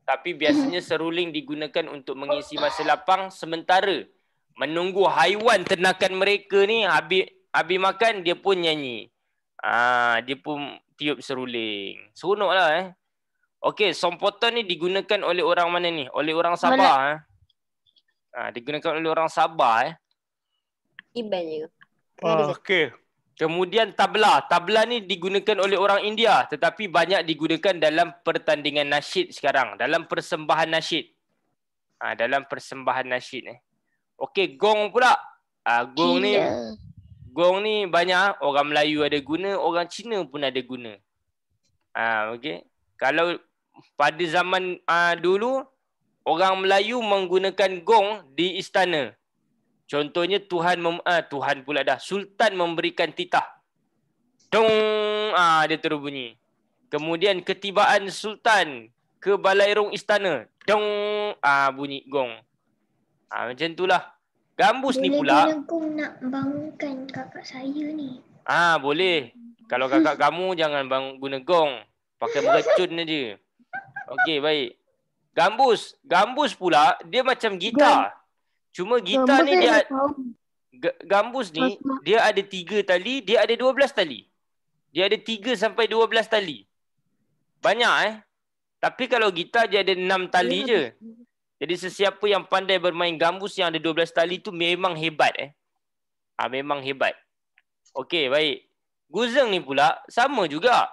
Tapi biasanya seruling digunakan untuk mengisi masa lapang sementara menunggu haiwan ternakan mereka ni habis makan, dia pun nyanyi. Dia pun tiup seruling. Seronoklah. Okey, sompotan ni digunakan oleh orang mana ni? Oleh orang Sabah. Digunakan oleh orang Sabah. Iban je. Okey. Kemudian tabla. Tabla ni digunakan oleh orang India tetapi banyak digunakan dalam pertandingan nasyid sekarang. Dalam persembahan nasyid. Dalam persembahan nasyid. Okey, gong pula. Gong ni banyak orang Melayu ada guna, orang Cina pun ada guna. Okey. Kalau pada zaman dulu, orang Melayu menggunakan gong di istana. Contohnya Sultan memberikan titah. Dong, dia terus bunyi. Kemudian ketibaan Sultan ke balairung istana. Dong, bunyi gong. Macam itulah. Gambus ni pula. Boleh gong nak bangunkan kakak saya ni. Boleh. Kalau kakak kamu jangan guna gong. Pakai mercun aja. Okey, baik. Gambus pula dia macam gitar. Cuma gitar ni dia gambus ni dia ada 3 tali, dia ada 12 tali. Dia ada 3 sampai 12 tali. Banyak Tapi kalau gitar dia ada 6 tali je. Jadi sesiapa yang pandai bermain gambus yang ada 12 tali tu memang hebat memang hebat. Okey, baik. Guzeng ni pula sama juga.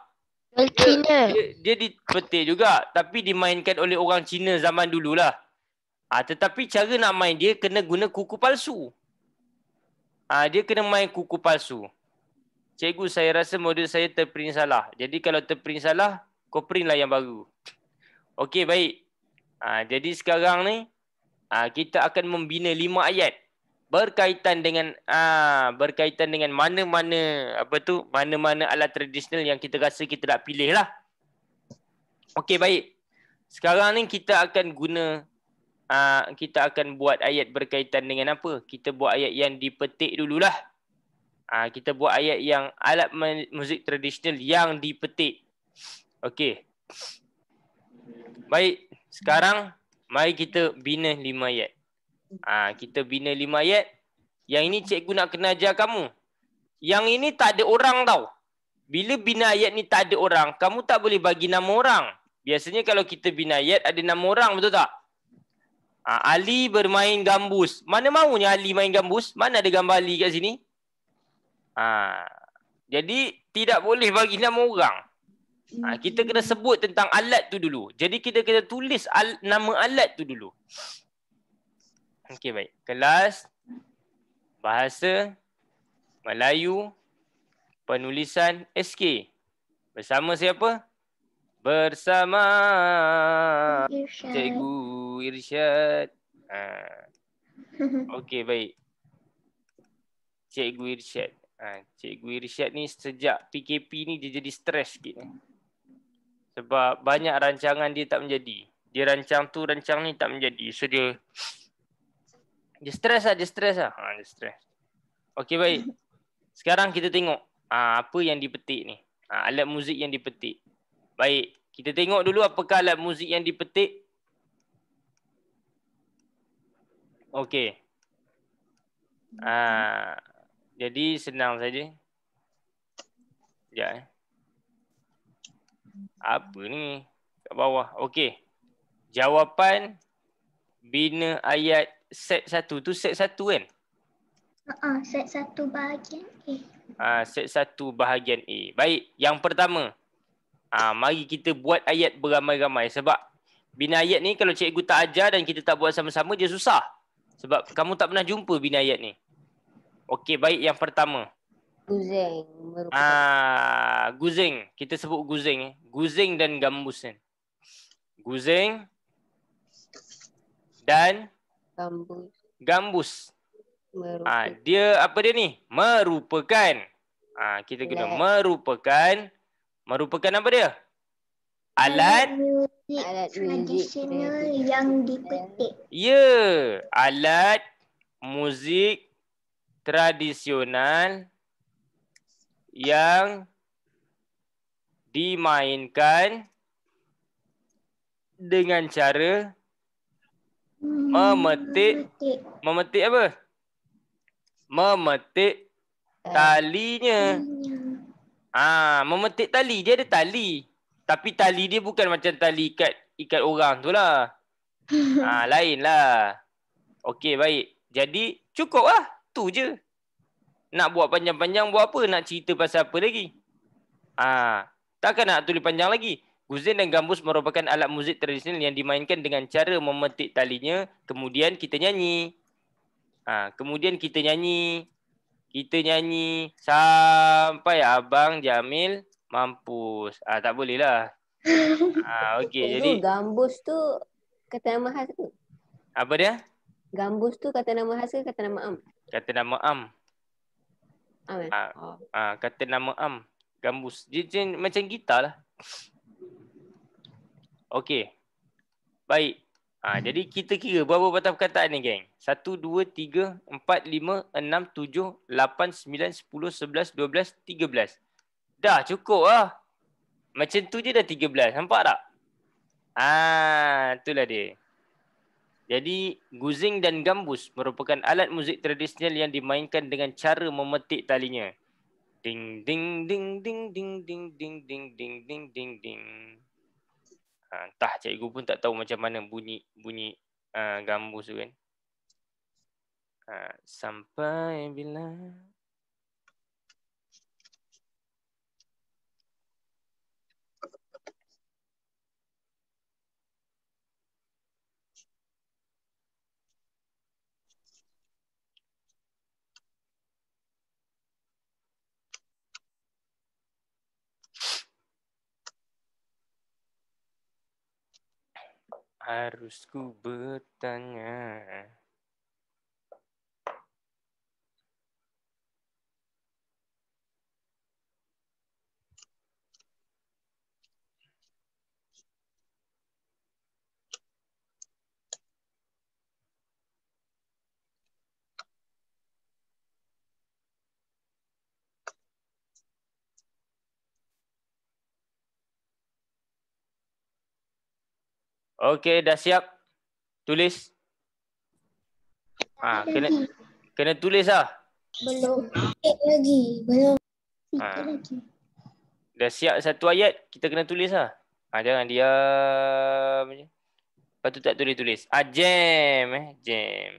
Dia dipetik juga tapi dimainkan oleh orang Cina zaman dululah. Tetapi cara nak main dia kena guna kuku palsu. Dia kena main kuku palsu. Cikgu, saya rasa model saya terprint salah. Jadi kalau terprint salah, kau print lah yang baru. Okey, baik. Jadi sekarang ni kita akan membina 5 ayat berkaitan dengan mana-mana alat tradisional yang kita rasa kita nak pilih lah. Okey, baik. Sekarang ni kita akan buat ayat berkaitan dengan apa? Kita buat ayat yang dipetik dululah. Kita buat ayat yang alat muzik tradisional yang dipetik. Okey. Baik, sekarang mari kita bina 5 ayat. Kita bina 5 ayat. Yang ini cikgu nak kena ajar kamu. Yang ini tak ada orang tau. Bila bina ayat ni tak ada orang, kamu tak boleh bagi nama orang. Biasanya kalau kita bina ayat ada nama orang, betul tak? Ali bermain gambus. Mana maunya Ali main gambus? Mana ada gambar Ali kat sini? Jadi tidak boleh bagi nama orang. Kita kena sebut tentang alat tu dulu. Jadi kita kena tulis nama alat tu dulu. Okey, baik. Kelas Bahasa Melayu Penulisan SK. Bersama siapa? Bersama Cikgu Irsyad. Okey, baik. Cikgu Irsyad. Cikgu Irsyad ni sejak PKP ni dia jadi stres sikit. Sebab banyak rancangan dia tak menjadi. Dia rancang tu, rancang ni tak menjadi. So dia stres lah. Dia stres. Okey, baik. Sekarang kita tengok apa yang dipetik ni. Alat muzik yang dipetik. Baik, kita tengok dulu apakah alat muzik yang dipetik. Okey. Jadi senang saja. Sekejap. Apa ni? Kat bawah. Okey. Jawapan bina ayat set 1 tu set 1 kan? Set 1 bahagian A. Set 1 bahagian A. Baik, yang pertama. Mari kita buat ayat beramai-ramai. Sebab bina ayat ni kalau cikgu tak ajar dan kita tak buat sama-sama, dia susah. Sebab kamu tak pernah jumpa bina ayat ni. Okey, baik, yang pertama. Guzeng. Guzeng. Kita sebut guzeng. Guzeng dan gambus kan. Guzeng dan gambus. Dia apa dia ni? Merupakan. Kita guna merupakan. Merupakan apa dia? Alat tradisional yang dipetik. Ya, alat muzik tradisional yang dimainkan dengan cara Memetik. memetik apa? Memetik talinya. Memetik tali. Dia ada tali. Tapi tali dia bukan macam tali ikat orang tu lah. Lain lah. Okey, baik. Jadi, cukup lah. Tu je. Nak buat panjang-panjang buat apa? Nak cerita pasal apa lagi? Takkan nak tulis panjang lagi. Guzeng dan gambus merupakan alat muzik tradisional yang dimainkan dengan cara memetik talinya. Kemudian kita nyanyi. Kemudian kita nyanyi. Kita nyanyi sampai Abang Jamil mampus. Tak boleh lah. Okey, jadi Gambus tu kata nama khas tu. apa dia? Gambus tu kata nama khas ke kata nama am? Kata nama am. Am eh? Kata nama am. Gambus. Dia macam gitar lah. Okey. Baik. Jadi kita kira berapa patah perkataan ni, geng? 1, 2, 3, 4, 5, 6, 7, 8, 9, 10, 11, 12, 13. Dah cukup lah. Macam tu je dah 13. Nampak tak? Itulah dia. Jadi, guzing dan gambus merupakan alat muzik tradisional yang dimainkan dengan cara memetik talinya. Ding ding ding ding ding ding ding ding ding ding ding ding. Entah cikgu pun tak tahu macam mana bunyi gambus tu kan. Sampai bila harus ku bertanya. Okey, dah siap? Tulis. Kena tulis lah. Belum. Belum. Lagi. Dah siap satu ayat, kita kena tulis lah. Jangan diam je. Lepas tu tak tulis-tulis. Jam. Jam.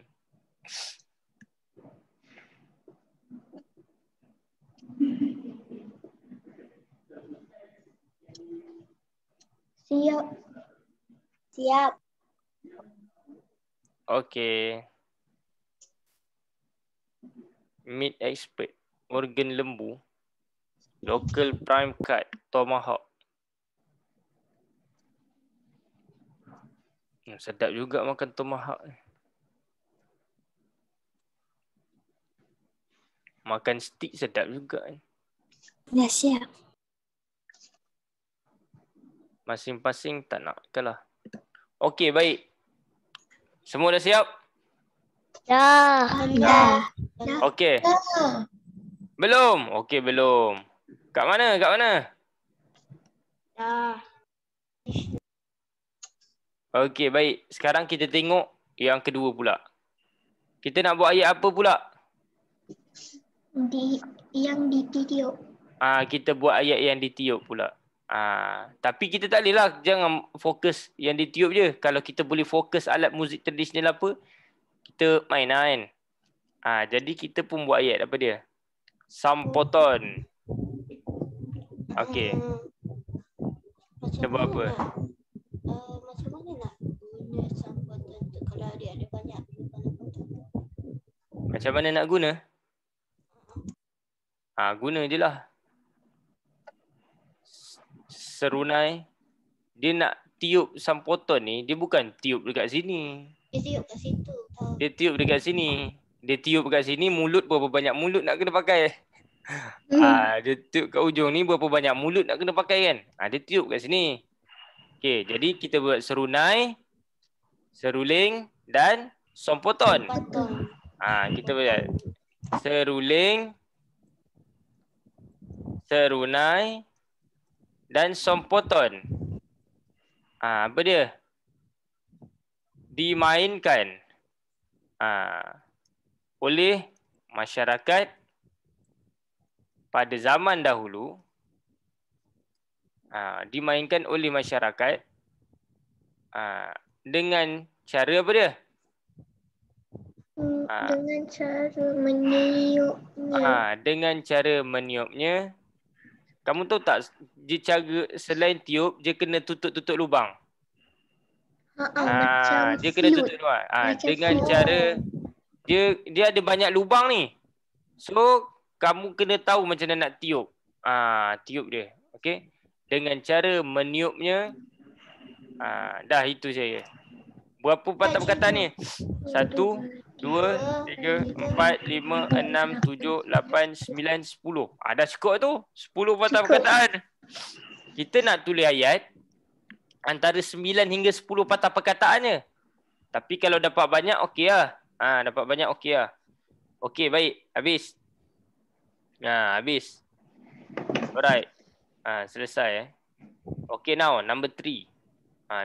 Siap. Okey. Meat expert. Organ lembu. Local prime cut. Tomahawk. Sedap juga makan tomahawk. Makan steak sedap juga. Dah siap. Masing-masing tak nak kalah. Okey, baik. Semua dah siap? Dah. Okey. Belum? Okey, belum. Kat mana? Dah. Okey, baik. Sekarang kita tengok yang kedua pula. Kita nak buat ayat apa pula? Yang ditiup. Kita buat ayat yang ditiup pula. Tapi kita tak boleh lah. Jangan fokus yang ditiup je. Kalau kita boleh fokus alat muzik tradisional apa, kita main lah kan. Jadi kita pun buat ayat apa dia? Sampoton. Okey. Kita buat apa? Macam mana nak guna sambutan tu kalau dia ada banyak Macam mana nak guna? Guna je lah. Serunai. Dia nak tiup sampoton ni, dia bukan tiup dekat sini. Dia tiup kat situ. Dia tiup dekat sini. Dia tiup dekat sini, mulut berapa banyak mulut nak kena pakai. Dia tiup kat ujung ni berapa banyak mulut nak kena pakai kan. Dia tiup kat sini. Okey, jadi kita buat serunai, seruling dan sompoton. Kita buat seruling, serunai dan sompoton. Apa dia? dimainkan oleh masyarakat pada zaman dahulu, dimainkan oleh masyarakat dengan cara apa dia? Dengan cara meniupnya. Dengan cara meniupnya. Kamu tahu tak, dia cara selain tiup, dia kena tutup-tutup lubang. Macam Dia kena flute. tutup lubang. Macam Dengan flute. cara dia ada banyak lubang ni. So kamu kena tahu macam mana nak tiup. Tiup dia. Okey. Dengan cara meniupnya. Dah itu saya. Berapa patah perkataan ni? 1, 2, 3, 4, 5, 6, 7, 8, 9, 10. Dah cukup tu. 10 patah perkataan. Kita nak tulis ayat antara 9 hingga 10 patah perkataannya. Tapi kalau dapat banyak, okey lah. Dapat banyak, okey lah. Okey, baik. Habis. Habis. Alright. Selesai. Okey, now number 3.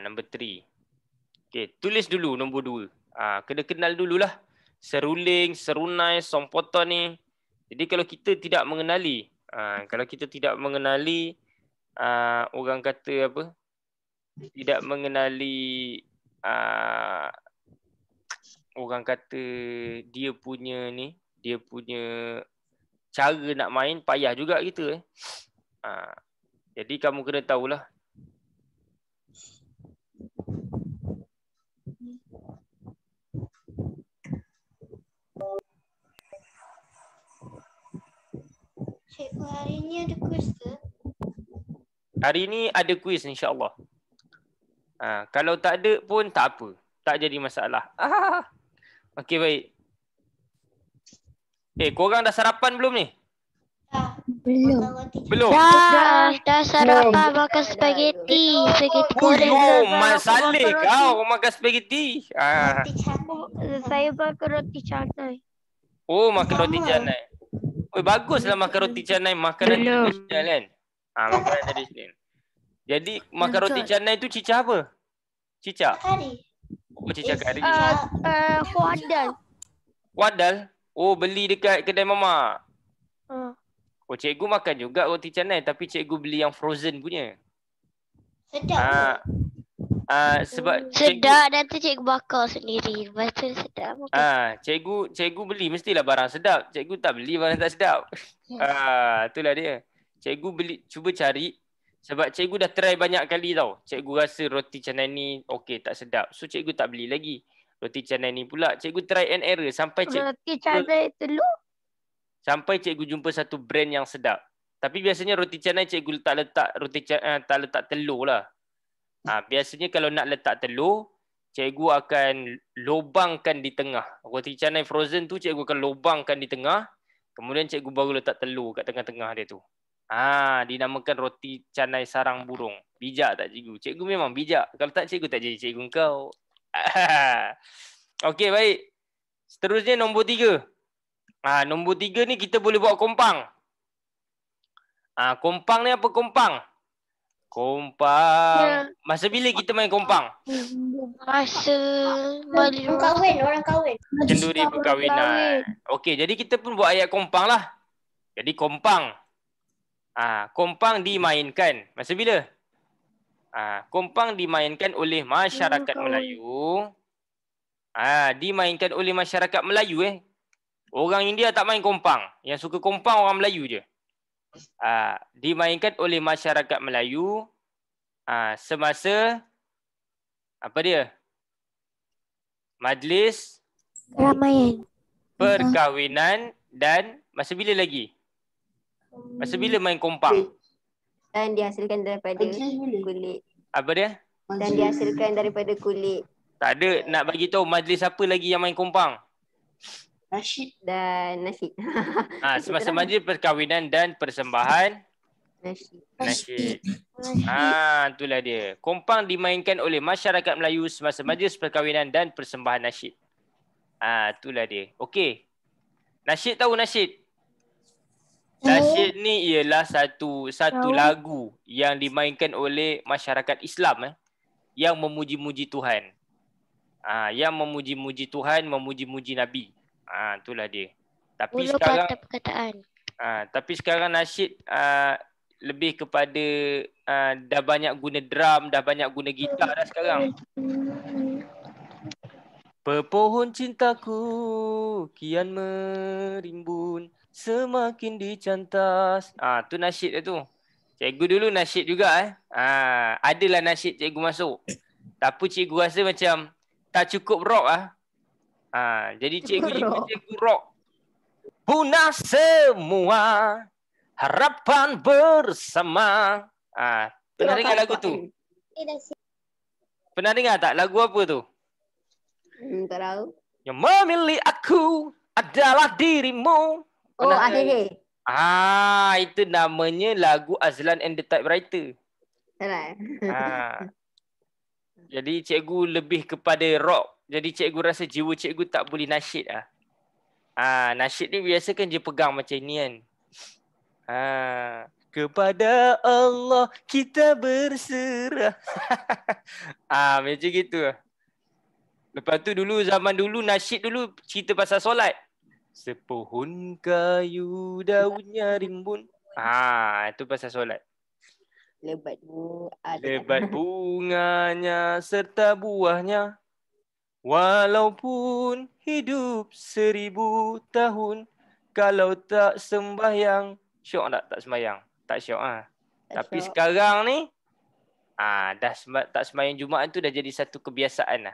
Number 3. Okey, tulis dulu nombor 2. Kena kenal dululah seruling, serunai, sompoton ni. Jadi kalau kita tidak mengenali, orang kata apa? Tidak mengenali orang kata dia punya cara nak main, payah juga kita. Jadi kamu kena tahulah. Cikgu, hari ni ada kuis ke? Hari ni ada kuis insya-Allah. Kalau tak ada pun tak apa. Tak jadi masalah. Okey, baik. Korang dah sarapan belum ni? Belum. Belum? Dah sarapan makan spaghetti. Spaghetti goreng. Mat Saleh kau makan spaghetti. Saya makan roti canai. Makan roti canai. Baguslah makan roti canai, makanan tradisional kan? Makanan tradisional. Jadi makan roti canai tu cicak apa? Cicak? Kari. Cicak kari. Wadal? Beli dekat kedai mama. Cikgu makan juga roti canai, tapi cikgu beli yang frozen punya. Sedap. Sebab sedap, nanti cikgu bakar sendiri. Lepas tu sedap. Cikgu beli mestilah barang sedap. Cikgu tak beli barang tak sedap. Itulah dia. Cikgu beli, cuba cari. Sebab cikgu dah try banyak kali tau. Cikgu rasa roti canai ni okey, tak sedap. So cikgu tak beli lagi. Roti canai ni pula cikgu try and error sampai roti canai telur. Sampai cikgu jumpa satu brand yang sedap. Tapi biasanya roti canai cikgu tak letak telur lah. Biasanya kalau nak letak telur, cikgu akan lubangkan di tengah. Roti canai frozen tu cikgu akan lubangkan di tengah. Kemudian cikgu baru letak telur kat tengah-tengah dia tu. Dinamakan roti canai sarang burung. Bijak tak cikgu? Cikgu memang bijak. Kalau tak, cikgu tak jadi cikgu kau. Okey, baik. Seterusnya nombor 3. Nombor 3 ni kita boleh buat kompang. Kompang ni apa kompang? Kompang. Masa bila kita main kompang? Masa Orang kahwin. Kenduri perkahwinan. Okey, jadi kita pun buat ayat kompang lah. Jadi kompang. Kompang dimainkan. Masa bila? Kompang dimainkan oleh masyarakat Melayu. Dimainkan oleh masyarakat Melayu Orang India tak main kompang. Yang suka kompang orang Melayu je. Dimainkan oleh masyarakat Melayu semasa apa dia? Majlis keramaian. Perkahwinan dan masa bila lagi? Masa bila main kompang? Dan dihasilkan daripada kulit. Apa dia? Dan dihasilkan daripada kulit. Tak ada, nak bagi tahu majlis apa lagi yang main kompang? Nasyid dan nasyid. Semasa majlis perkahwinan dan persembahan nasyid. Itulah dia. Kompang dimainkan oleh masyarakat Melayu semasa majlis perkahwinan dan persembahan nasyid. Itulah dia. Okey. Nasyid tahu nasyid? Nasyid ni ialah satu lagu yang dimainkan oleh masyarakat Islam yang memuji-muji Tuhan. Yang memuji-muji Tuhan, memuji-muji Nabi. Itulah dia. Tapi Mula sekarang patah perkataan. tapi sekarang nasyid lebih kepada dah banyak guna drum, dah banyak guna gitar dah sekarang. Pepohon cintaku kian merimbun, semakin dicantas. Tu nasyid tu. Cikgu dulu nasyid juga adalah nasyid cikgu masuk. Tapi cikgu rasa macam tak cukup rock jadi cikgu jadi cikgu rock. Punah semua harapan bersama. Pernah dengar lagu tu? Pernah dengar tak lagu apa tu? Tak tahu. Yang memilih aku adalah dirimu. Oh, akhir. Itu namanya lagu Azlan and the Typewriter. Salah. Jadi cikgu lebih kepada rock. Jadi cikgu rasa jiwa cikgu tak boleh nasyid nasyid ni biasa kan dia pegang macam ni kan. Kepada Allah kita berserah. Macam gitu. Lepas tu dulu zaman dulu nasyid dulu cerita pasal solat. Sepohon kayu daunnya rimbun. Itu pasal solat. Lebat bunganya serta buahnya. Walaupun hidup 1000 tahun, kalau tak sembahyang, syok tak sembahyang? Tak syok Tapi syok. Sekarang ni, tak sembahyang Jumaat tu dah jadi satu kebiasaan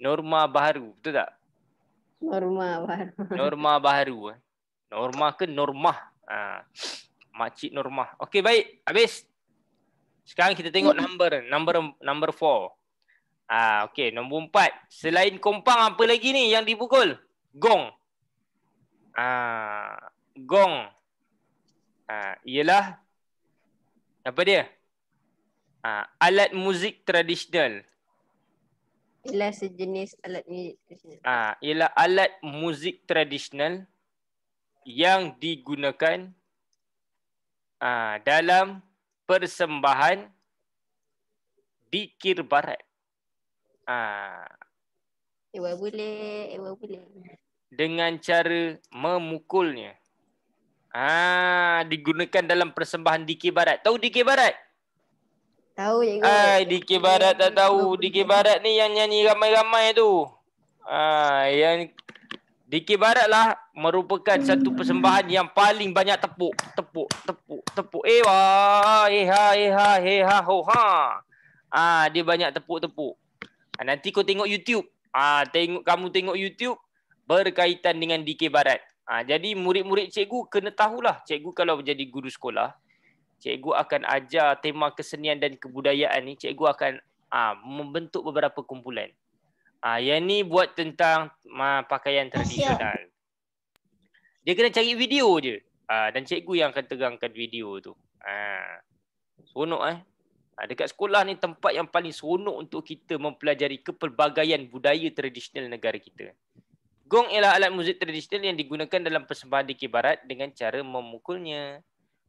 Norma baharu, betul tak? Norma baharu. Norma baharu. Norma ke normah? Makcik normah. Okey, baik. Habis. Sekarang kita tengok number 4. Okey, nombor 4. Selain kompang apa lagi ni yang dipukul? Gong. Gong. Ialah apa dia? Alat muzik tradisional. Ialah sejenis alat muzik tradisional. Ialah alat muzik tradisional yang digunakan dalam persembahan dikir barat. Boleh. Dengan cara memukulnya. Digunakan dalam persembahan dikir barat. Tahu dikir barat? Tahu cikgu. Dikir barat tak tahu. Dikir barat ni yang nyanyi ramai-ramai tu. Yang dikir barat lah merupakan satu persembahan yang paling banyak tepuk. Eha ho ha. Dia banyak tepuk. Nanti kau tengok YouTube. Kamu tengok YouTube berkaitan dengan dikir barat. Jadi murid-murid cikgu kena tahulah. Cikgu kalau menjadi guru sekolah, cikgu akan ajar tema kesenian dan kebudayaan ni. Cikgu akan membentuk beberapa kumpulan. Yang ni buat tentang pakaian tradisional. Dia kena cari video je. Dan cikgu yang akan terangkan video tu. Seronok dekat sekolah ni tempat yang paling seronok untuk kita mempelajari kepelbagaian budaya tradisional negara kita. Gong ialah alat muzik tradisional yang digunakan dalam persembahan dikir barat dengan cara memukulnya.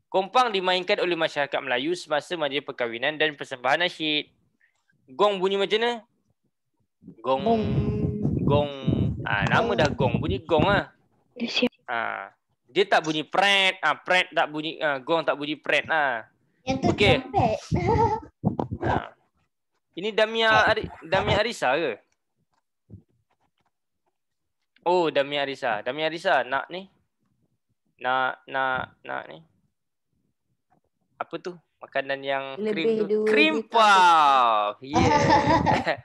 Kompang dimainkan oleh masyarakat Melayu semasa majlis perkahwinan dan persembahan nasyid. Gong bunyi macam mana? Gong. Nama dah gong. Bunyi gong dia tak bunyi pret. Pret tak bunyi. Gong tak bunyi pret Yang tu trompet. Ini Damia Arisa ke? Oh, Damia Arisa. Damia Arisa nak ni. Nak ni. Apa tu? Makanan yang krim tu. Cream puff. Yeah.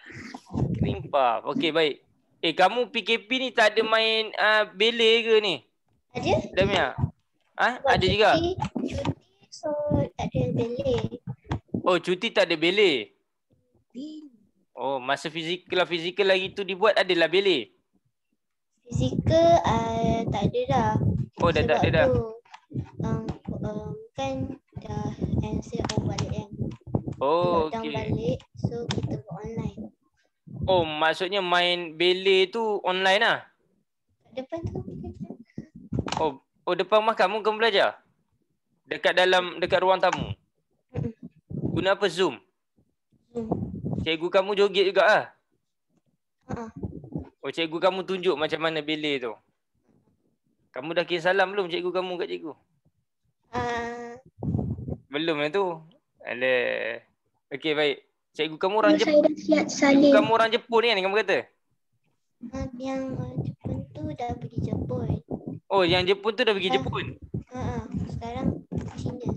Cream puff. Okey, baik. Kamu PKP ni tak ada main bele ke ni? Ada. Damia? Ada juga? Cuti, so tak ada bele. Oh, cuti tak ada bele? Oh, masa fizikal lagi tu dibuat adalah bele? Fizikal tak ada dah. Oh, dah tak ada dah. Kan dah NCO balik kan. Oh, okey. Balik, so kita buat online. Oh, maksudnya main bele tu online lah? Depan tu. Oh, depan rumah kamu belajar? Dekat ruang tamu? Guna apa? Zoom? Cikgu kamu joget juga lah? Ha. Oh, cikgu kamu tunjuk macam mana bela tu. Kamu dah kirim salam belum cikgu kamu kat cikgu? Belum lah tu. Alah. Okey, baik. Cikgu kamu orang Saya dah siap Cikgu salin. kamu orang Jepun kan kamu kata? Yang Jepun tu dah pergi Jepun. Oh, yang Jepun tu dah pergi Jepun. Sekarang Cina.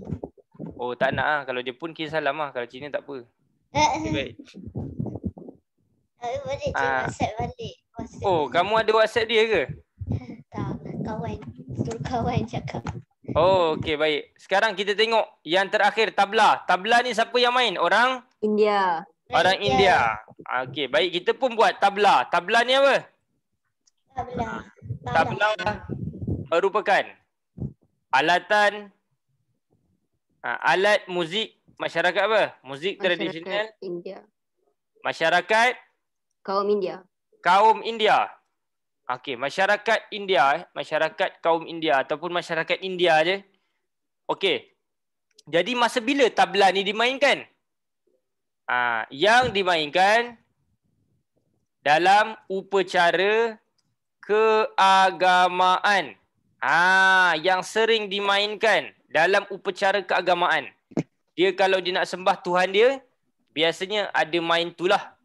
Oh, tak nak ah. Kalau Jepun kirim salam ah. Kalau Cina tak apa. Okay, baik. Boleh je WhatsApp balik. WhatsApp Oh, balik. kamu ada WhatsApp dia ke? Tak, kawan. Suruh kawan cakap. Oh, okey, baik. Sekarang kita tengok yang terakhir, tabla. Tabla ni siapa yang main? Orang India. India. Okey, baik. Kita pun buat tabla. Tabla ni apa? Tabla merupakan alatan alat muzik masyarakat apa? Muzik tradisional India. masyarakat Kaum India. kaum India. Okey, masyarakat India, masyarakat kaum India ataupun masyarakat India je. Okey. Jadi masa bila tabla ni dimainkan? Yang dimainkan dalam upacara keagamaan. Yang sering dimainkan dalam upacara keagamaan. Dia kalau dia nak sembah Tuhan dia, biasanya ada main tu lah.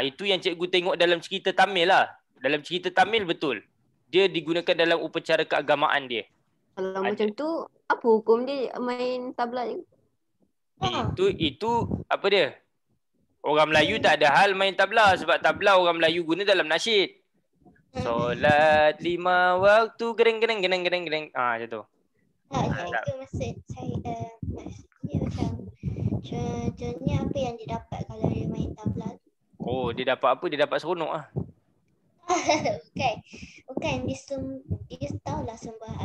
Itu yang cikgu tengok dalam cerita Tamil lah. Dalam cerita Tamil betul. Dia digunakan dalam upacara keagamaan dia. Kalau macam tu, apa hukum dia main tabla ni? Itu apa dia? Orang Melayu tak ada hal main tabla sebab tabla orang Melayu guna dalam nasyid. Solat 5 waktu gereng. Macam tu. Itu maksud saya maksudnya macam contohnya apa yang dia dapat kalau dia main tabla. Oh, dia dapat apa? Dia dapat seronok ah. Bukan dia tahulah sembah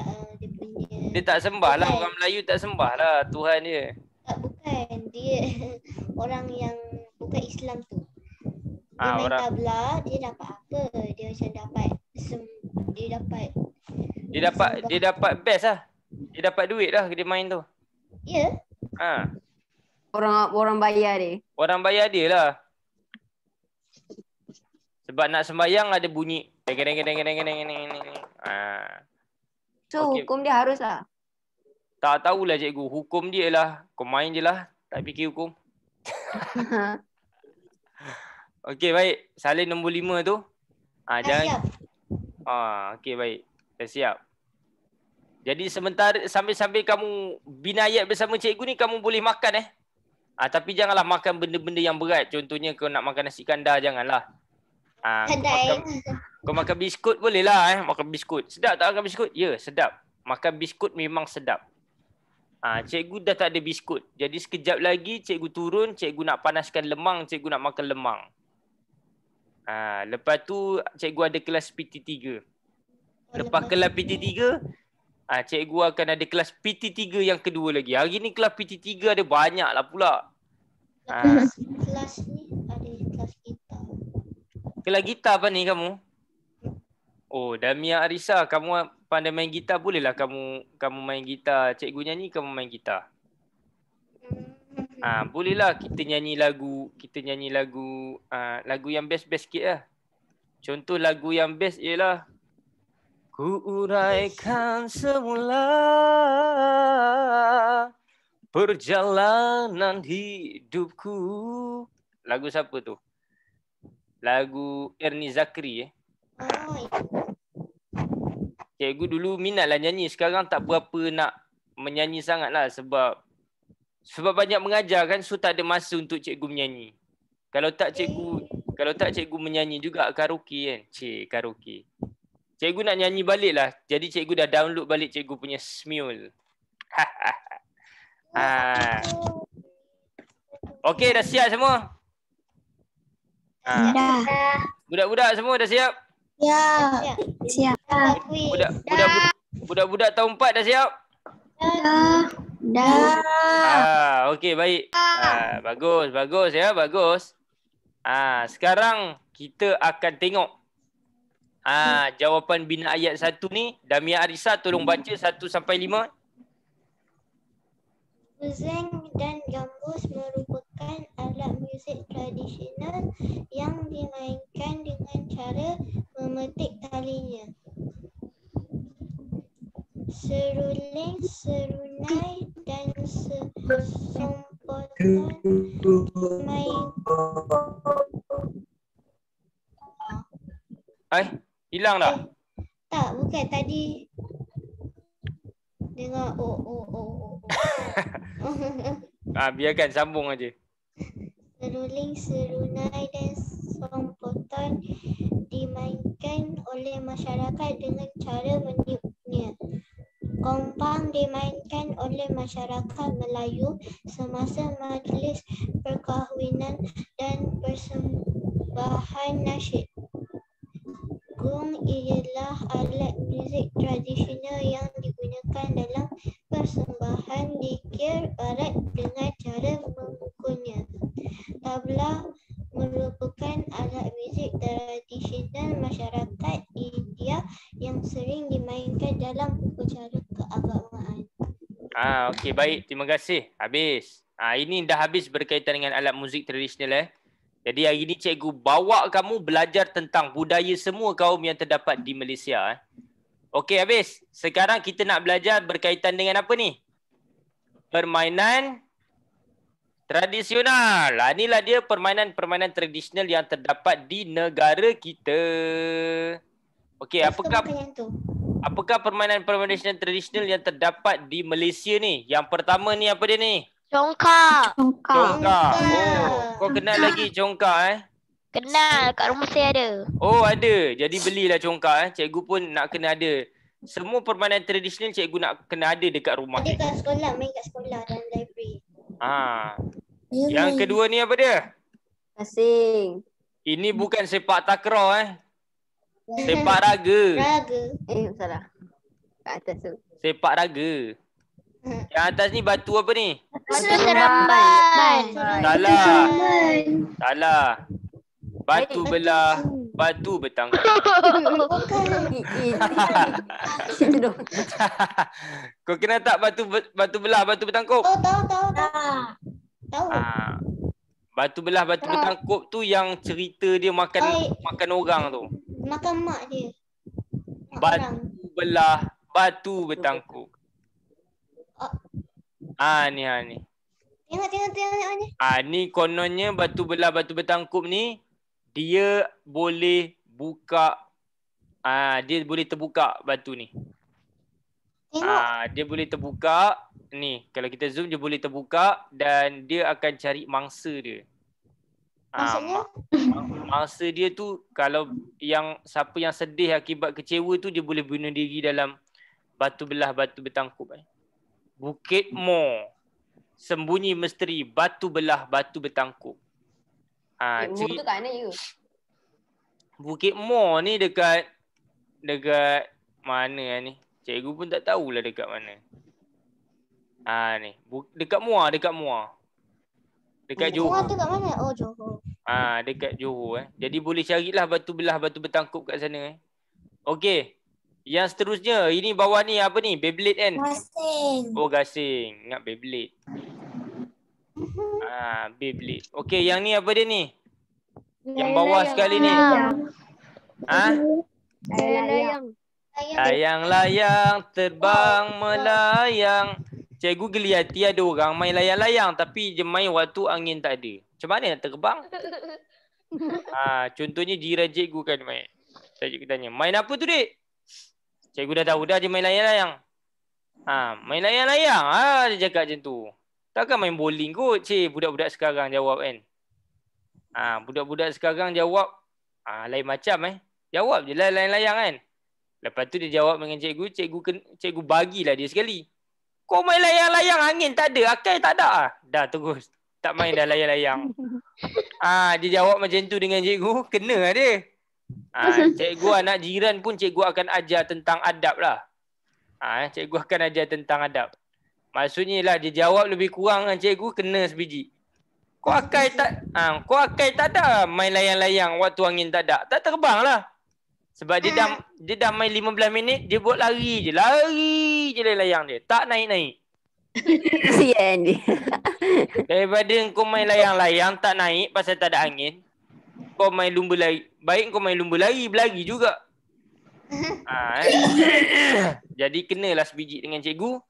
dia punya. Dia tak sembah lah. Orang Melayu tak sembah lah Tuhan dia. Bukan. Dia orang yang bukan Islam tu. Dia main tabla, dia dapat apa? Dia macam dapat dia dapat best lah. Dia dapat duit lah dia main tu. Ya? Orang bayar dia. Orang bayar dia lah. Sebab nak sembahyang ada bunyi. So Okey. hukum dia harus lah. Tak tahulah cikgu. Hukum dia lah. Kau main je lah. Tak fikir hukum. Okey, baik. Salin nombor 5 tu. Jangan. Siap. Okey, baik. Dah siap. Jadi sementara sambil kamu bina ayat bersama cikgu ni, kamu boleh makan tapi janganlah makan benda-benda yang berat. Contohnya kau nak makan nasi kandar, janganlah. Kau makan biskut boleh lah makan biskut. Sedap tak makan biskut? Ya, sedap. Makan biskut memang sedap. Cikgu dah tak ada biskut. Jadi sekejap lagi cikgu turun, cikgu nak panaskan lemang, cikgu nak makan lemang. Lepas tu cikgu ada kelas PT3. Lepas kelas PT3, cikgu akan ada kelas PT3 yang kedua lagi. Hari ni kelas PT3 ada banyak lah pula. Kelas ni ada kelas gitar. Kelas gitar apa ni kamu? Oh, Damia Arisa, kamu pandai main gitar, bolehlah kamu main gitar. Cikgu nyanyi, kamu main gitar. Bolehlah kita nyanyi lagu, lagu yang best-best sikit lah. Contoh lagu yang best ialah ku uraikan semula perjalanan hidupku. Lagu siapa tu? Lagu Ernie Zakri Cikgu dulu minatlah nyanyi. Sekarang tak berapa nak menyanyi sangat lah sebab banyak mengajar kan, so tak ada masa untuk cikgu menyanyi. Kalau tak cikgu menyanyi juga karaoke kan. Karaoke. Cikgu nak nyanyi balik lah. Jadi cikgu dah download balik cikgu punya Smule. Okey, dah siap semua? Dah. Budak-budak semua dah siap? Ya. Siap. Budak-budak tahun 4 dah siap? Dah. Okey, baik. Bagus ya, bagus. Sekarang kita akan tengok jawapan bina ayat 1 ni. Damia Arisa tolong baca 1 sampai 5. Buzeng dan gambus merupakan alat muzik tradisional yang dimainkan di dengan cara memetik talinya. Seruling, serunai dan sesompotan Hilang dah. Tak, bukan tadi. Dengar oh. Biarkan sambung aja. Seruling, serunai dan sompotan dimainkan oleh masyarakat dengan cara meniupnya. Kompang dimainkan oleh masyarakat Melayu semasa majlis perkahwinan dan persembahan nasyid. Gong ialah alat muzik tradisional yang digunakan dalam persembahan di Kir Barat dengan cara memukulnya. Tabla merupakan alat muzik tradisional masyarakat India yang sering dimainkan dalam upacara keagamaan. Okey, baik. Terima kasih. Habis. Ini dah habis berkaitan dengan alat muzik tradisional. Jadi hari ini cikgu bawa kamu belajar tentang budaya semua kaum yang terdapat di Malaysia. Okey, habis. Sekarang kita nak belajar berkaitan dengan apa ni? Permainan tradisional. Inilah dia permainan-permainan tradisional yang terdapat di negara kita. Okey, apakah permainan-permainan tradisional yang terdapat di Malaysia ni? Yang pertama ni apa dia ni? Congkak. Congkak. Kau kenal lagi congkak Kenal, kat rumah saya ada. Ada. Jadi belilah congkak Cikgu pun nak kena ada. Semua permainan tradisional cikgu nak kena ada dekat rumah. Ada kat sekolah, main kat sekolah dan library. Yang kedua ni apa dia? Gasing. Ini bukan sepak takraw Sepak raga. Salah. Kat atas tu. Sepak raga. Yang atas ni batu apa ni? Seremban. Salah. Batu belah, batu bertangkap. Kau kenal tak batu belah, batu bertangkup? Tahu. Batu belah, batu bertangkup tu yang cerita dia makan orang tu. Makan mak dia. Batu belah, batu bertangkup. Ni. Tengok ni. Ni kononnya batu belah, batu bertangkup ni dia boleh buka dia boleh terbuka batu ni. Dia boleh terbuka ni. Kalau kita zoom dia boleh terbuka dan dia akan cari mangsa dia. Maksudnya? Mangsa dia tu kalau siapa yang sedih akibat kecewa tu dia boleh bunuh diri dalam batu belah, batu bertangkup. Bukit Mo. Sembunyi misteri batu belah, batu bertangkup. Mo tu kat mana you? Bukit Mo ni dekat mana ni? Cikgu pun tak tahulah dekat mana. Ni. Dekat Muar. Dekat Johor. Muar tu kat mana? Oh, Johor. Dekat Johor. Jadi boleh carilah batu belah, batu bertangkup kat sana. Okey. Yang seterusnya, ini bawah ni apa ni? Beyblade kan? Gasing. Gasing. Ingat Beyblade. Beyblade. Okey, yang ni apa dia ni? Yang bawah sekali ni. Layang-layang terbang melayang. Cikgu geli hati ada orang main layang-layang tapi je main waktu angin tak ada. Macam mana nak terbang? Contohnya jiran cikgu kan main. Cikgu tanya, main apa tu dik? Cikgu dah tahu dah dia main layang-layang. Main layang-layang. Dia cakap macam tu. Takkan main bowling kot. Budak-budak sekarang jawab kan. Budak-budak sekarang jawab lain macam Jawab je lah layang-layang kan. Lepas tu dia jawab dengan cikgu bagilah dia sekali. Kau main layang-layang angin tak ada, akai tak ada. Dah terus. Tak main dah layang-layang. Dia jawab macam tu dengan cikgu, kena lah dia. Cikgu anak jiran pun cikgu akan ajar tentang adab lah. Cikgu akan ajar tentang adab. Maksudnya lah dia jawab lebih kurang dengan cikgu kena sebiji. Kau akai tak ada main layang-layang waktu angin tak ada. Tak terbang lah. Sebab dia dah main 15 minit, dia buat lari je layang dia. Tak naik-naik. Kesian dia. Daripada kau main layang-layang tak naik pasal tak ada angin. kau main lumba lari. Baik kau main lumba lari, berlari juga. Jadi kenalah sebiji dengan cikgu.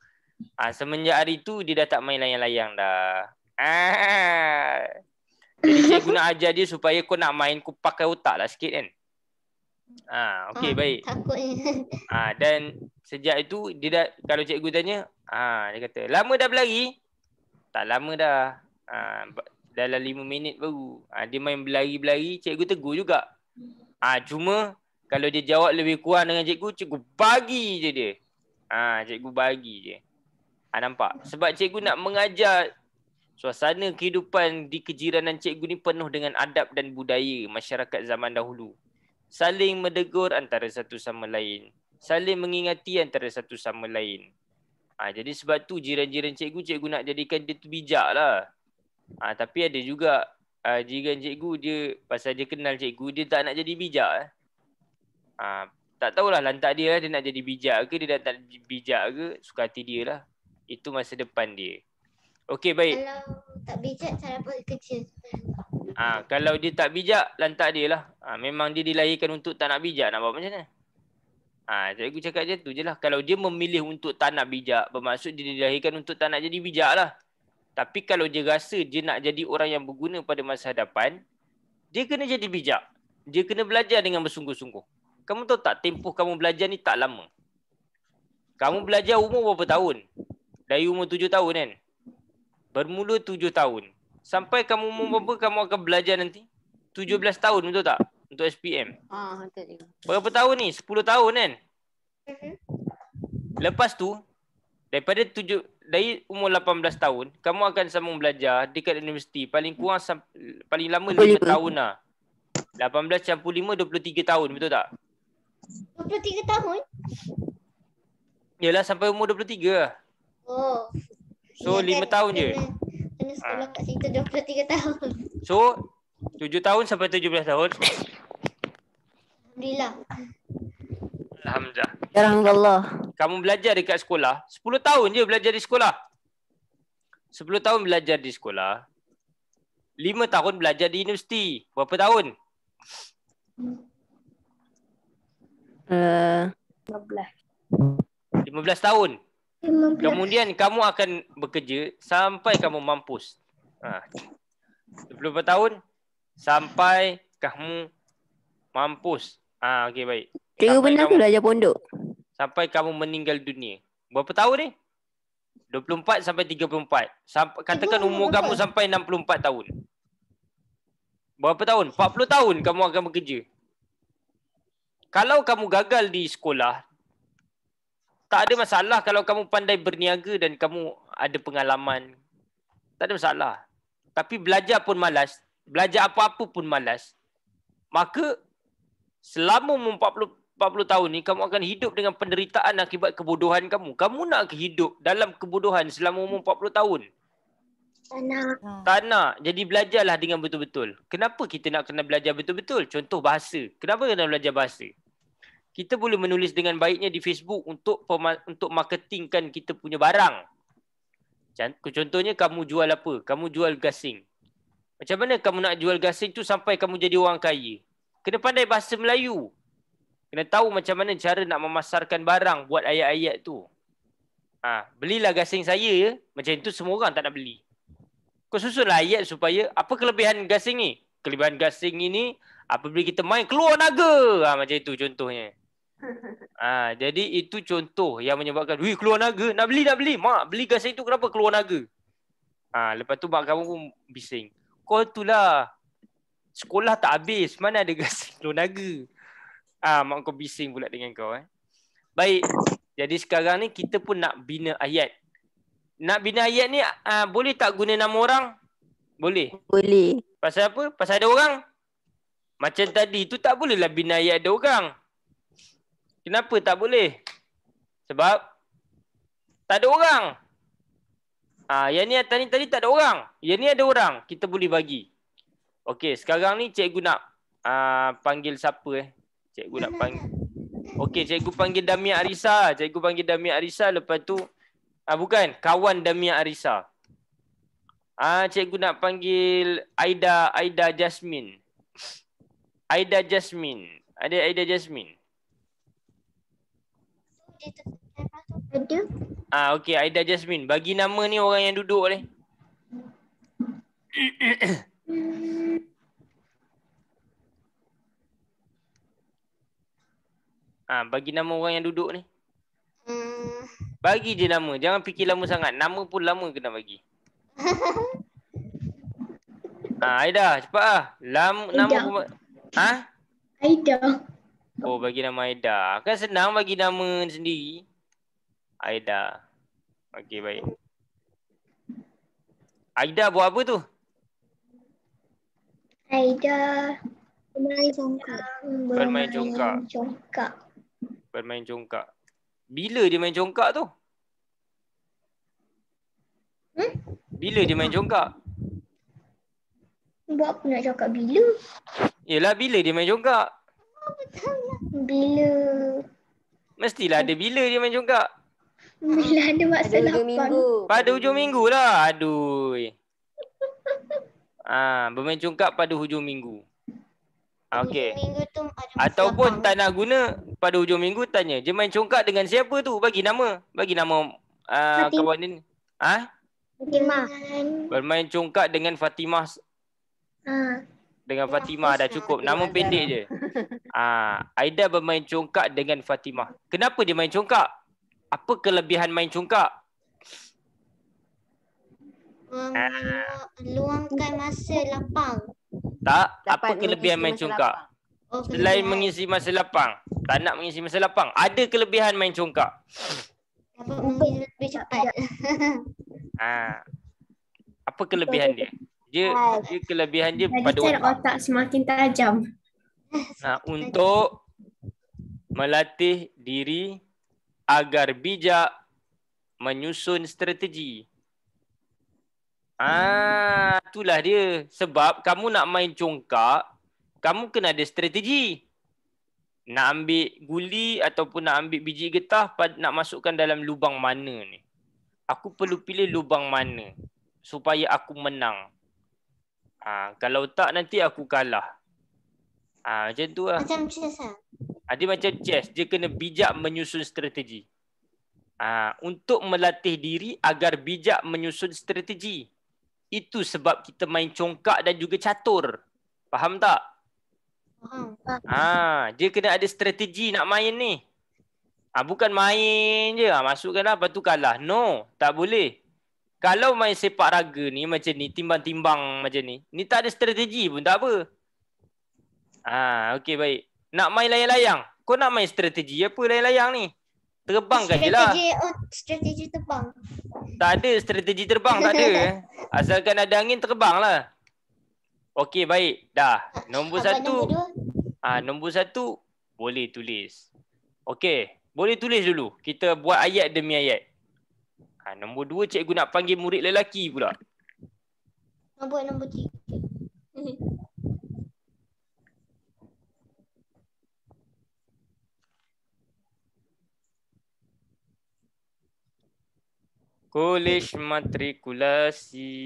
Semenjak hari tu dia dah tak main layang-layang dah. Jadi cikgu nak ajar dia supaya kau nak main kau pakai otak lah sikit kan. Okey baik. Takutnya. Dan sejak itu dia dah, kalau cikgu tanya, dia kata, "Lama dah berlari?" "Tak lama dah. Dalam 5 minit baru." Dia main berlari-berlari, cikgu tegur juga. Cuma kalau dia jawab lebih kurang dengan cikgu bagi je dia. Cikgu bagi je. Nampak? Sebab cikgu nak mengajar suasana kehidupan di kejiranan cikgu ni penuh dengan adab dan budaya masyarakat zaman dahulu. Saling menegur antara satu sama lain. Saling mengingati antara satu sama lain. Jadi sebab tu jiran-jiran cikgu nak jadikan dia tu bijak lah. Tapi ada juga jiran cikgu dia, pasal dia kenal cikgu, dia tak nak jadi bijak. Tak tahulah lantak dia lah, dia nak jadi bijak ke, dia dah tak bijak ke, suka hati dia lah. Itu masa depan dia. Okey baik. Kalau tak bijak, cara buat kerja. Kalau dia tak bijak, lantak dia lah. Memang dia dilahirkan untuk tak nak bijak, nak buat macam mana? Cikgu cakap macam tu je lah. Kalau dia memilih untuk tak nak bijak, bermaksud dia dilahirkan untuk tak nak jadi bijak lah. Tapi kalau dia rasa dia nak jadi orang yang berguna pada masa hadapan, dia kena jadi bijak. Dia kena belajar dengan bersungguh-sungguh. Kamu tahu tak, tempoh kamu belajar ni tak lama. Kamu belajar umur berapa tahun? Dari umur 7 tahun kan? Bermula 7 tahun. Sampai kamu umur berapa kamu akan belajar nanti? 17 tahun, betul tak? Untuk SPM. Betul juga. Berapa tahun ni? 10 tahun kan? Lepas tu, dari umur 18 tahun, kamu akan sambung belajar dekat universiti. Paling kurang, paling lama 5 tahun lah. 18 campur 5, 23 tahun, betul tak? 23 tahun? Yalah, sampai umur 23 lah. Oh. So, 5 tahun je. Kena sekolah kat situ 23 tahun. So, 7 tahun sampai 17 tahun. Alhamdulillah. Alhamdulillah. Alhamdulillah. Kamu belajar dekat sekolah, 10 tahun je belajar di sekolah. 10 tahun belajar di sekolah. 5 tahun belajar di universiti. Berapa tahun? 15 tahun. Kemudian kamu akan bekerja sampai kamu mampus. 24 tahun sampai kamu mampus. Okey baik. Cikgu benar tu belajar pondok. Sampai kamu meninggal dunia. Berapa tahun ni? 24 sampai 34. Katakan umur kamu sampai 64 tahun. Berapa tahun? 40 tahun kamu akan bekerja. Kalau kamu gagal di sekolah, tak ada masalah kalau kamu pandai berniaga dan kamu ada pengalaman. Tak ada masalah. Tapi belajar pun malas, belajar apa-apa pun malas, maka selama umur 40 tahun ni kamu akan hidup dengan penderitaan akibat kebodohan kamu. Kamu nak hidup dalam kebodohan selama umur 40 tahun? Tak nak. Jadi belajarlah dengan betul-betul. Kenapa kita nak kena belajar betul-betul? Contoh bahasa. Kenapa kena belajar bahasa? Kita boleh menulis dengan baiknya di Facebook untuk marketingkan kita punya barang. Contohnya kamu jual apa? Kamu jual gasing. Macam mana kamu nak jual gasing tu sampai kamu jadi orang kaya? Kena pandai bahasa Melayu. Kena tahu macam mana cara nak memasarkan barang, buat ayat-ayat tu. Belilah gasing saya ya. Macam itu semua orang tak nak beli. Kau susunlah ayat supaya apa kelebihan gasing ni? Kelebihan gasing ini apabila kita main keluar naga. Macam itu contohnya. Jadi itu contoh yang menyebabkan, wih keluar naga, nak beli. Mak, beli gasing tu kenapa keluar naga? Lepas tu mak kamu pun bising. Kau itulah, sekolah tak habis, mana ada gasing keluar naga? Mak kau bising pula dengan kau. Baik, jadi sekarang ni kita pun nak bina ayat. Nak bina ayat ni boleh tak guna nama orang? Boleh. Boleh. Pasal apa? Pasal ada orang. Macam tadi tu tak bolehlah bina ayat ada orang. Kenapa tak boleh? Sebab tak ada orang. Yang ni atas ni tadi tak ada orang. Yang ni ada orang. Kita boleh bagi. Okey, sekarang ni cikgu nak panggil siapa Cikgu nak panggil. Okey, cikgu panggil Damia Arisa. Cikgu panggil Damia Arisa, lepas tu bukan, kawan Damia Arisa. Cikgu nak panggil Aida Jasmine. Aida Jasmine. Ada Aida Jasmine? Dia apa tu? Ada. Okey, Aida Jasmine. Bagi nama ni orang yang duduk ni. Bagi nama orang yang duduk ni. Bagi je nama. Jangan fikir lama sangat. Nama pun lama kena bagi. Aida, cepat lah. Nama pun... Aida. Oh, bagi nama Aida. Kan senang bagi nama sendiri. Aida. Okey, baik. Aida buat apa tu? Aida bermain congkak. Bermain congkak. Bila dia main congkak tu? Bila dia main congkak? Buat apa nak cakap bila? Yelah, bila dia main congkak? Bila? Mestilah ada bila dia main congkak. Bila ada masa Ada hujung lapang. minggu. Pada hujung minggu lah. Aduh. Bermain congkak pada hujung minggu. Okey. Hujung minggu tu ada masa Ataupun lapang. tak nak guna pada hujung minggu, tanya. Dia main congkak dengan siapa tu? Bagi nama. Bagi nama kawan ni. Fatimah. Bermain congkak dengan Fatimah. Dengan Fatimah dah cukup. Nama pendek je. Aida bermain congkak dengan Fatimah. Kenapa dia main congkak? Apa kelebihan main congkak? Luangkan masa lapang. Tak. Dapat Apa kelebihan main mengisi masa congkak? Selain mengisi masa lapang. Tak nak mengisi masa lapang. Ada kelebihan main congkak. Dapat mengisi lebih cepat. Apa kelebihan dia? Dia kelebihan dia pada otak semakin tajam. untuk melatih diri agar bijak menyusun strategi. Itulah dia. Sebab kamu nak main congkak, kamu kena ada strategi. Nak ambil guli ataupun nak ambil biji getah, nak masukkan dalam lubang mana ni. Aku perlu pilih lubang mana supaya aku menang. Kalau tak nanti aku kalah. Macam tu lah. Macam chess lah. Dia macam chess. Dia kena bijak menyusun strategi. Untuk melatih diri agar bijak menyusun strategi. Itu sebab kita main congkak dan juga catur. Faham tak? Faham. Dia kena ada strategi nak main ni. Bukan main je. Masukkanlah lepas tu kalah. No, tak boleh. Kalau main sepak raga ni macam ni, timbang-timbang macam ni, ni tak ada strategi pun tak apa. Okey baik. Nak main layang-layang. Kau nak main strategi apa layang-layang ni? Terbangkan je lah. Strategi terbang. Tak ada strategi terbang, tak ada. Asalkan ada angin, terbang lah. Okey baik. Dah. Nombor satu. Nombor satu boleh tulis. Okey. Boleh tulis dulu. Kita buat ayat demi ayat. Nombor 2 cikgu nak panggil murid lelaki pula. Nombor 3. Kolej matrikulasi.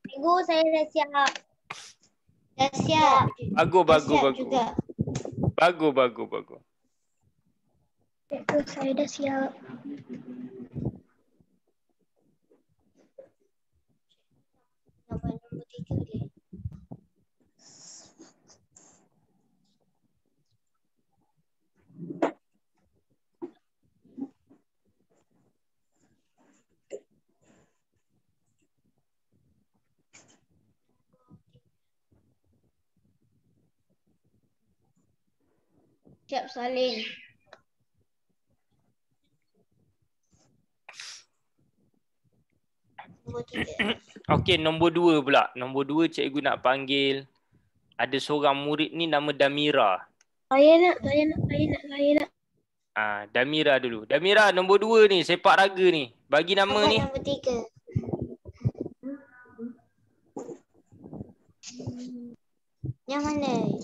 Cikgu saya dah siap. Dah siap. Bagus. Juga. Bagus. Cikgu saya dah siap. Nombor 3 boleh. Siap salin. Nombor 3. Okey, nombor 2 pula. Nombor 2 cikgu nak panggil. Ada seorang murid ni nama Damira. Saya nak. Damira dulu. Damira nombor 2 ni, sepak raga ni. Bagi nama ni. Nombor 3. Yang mana?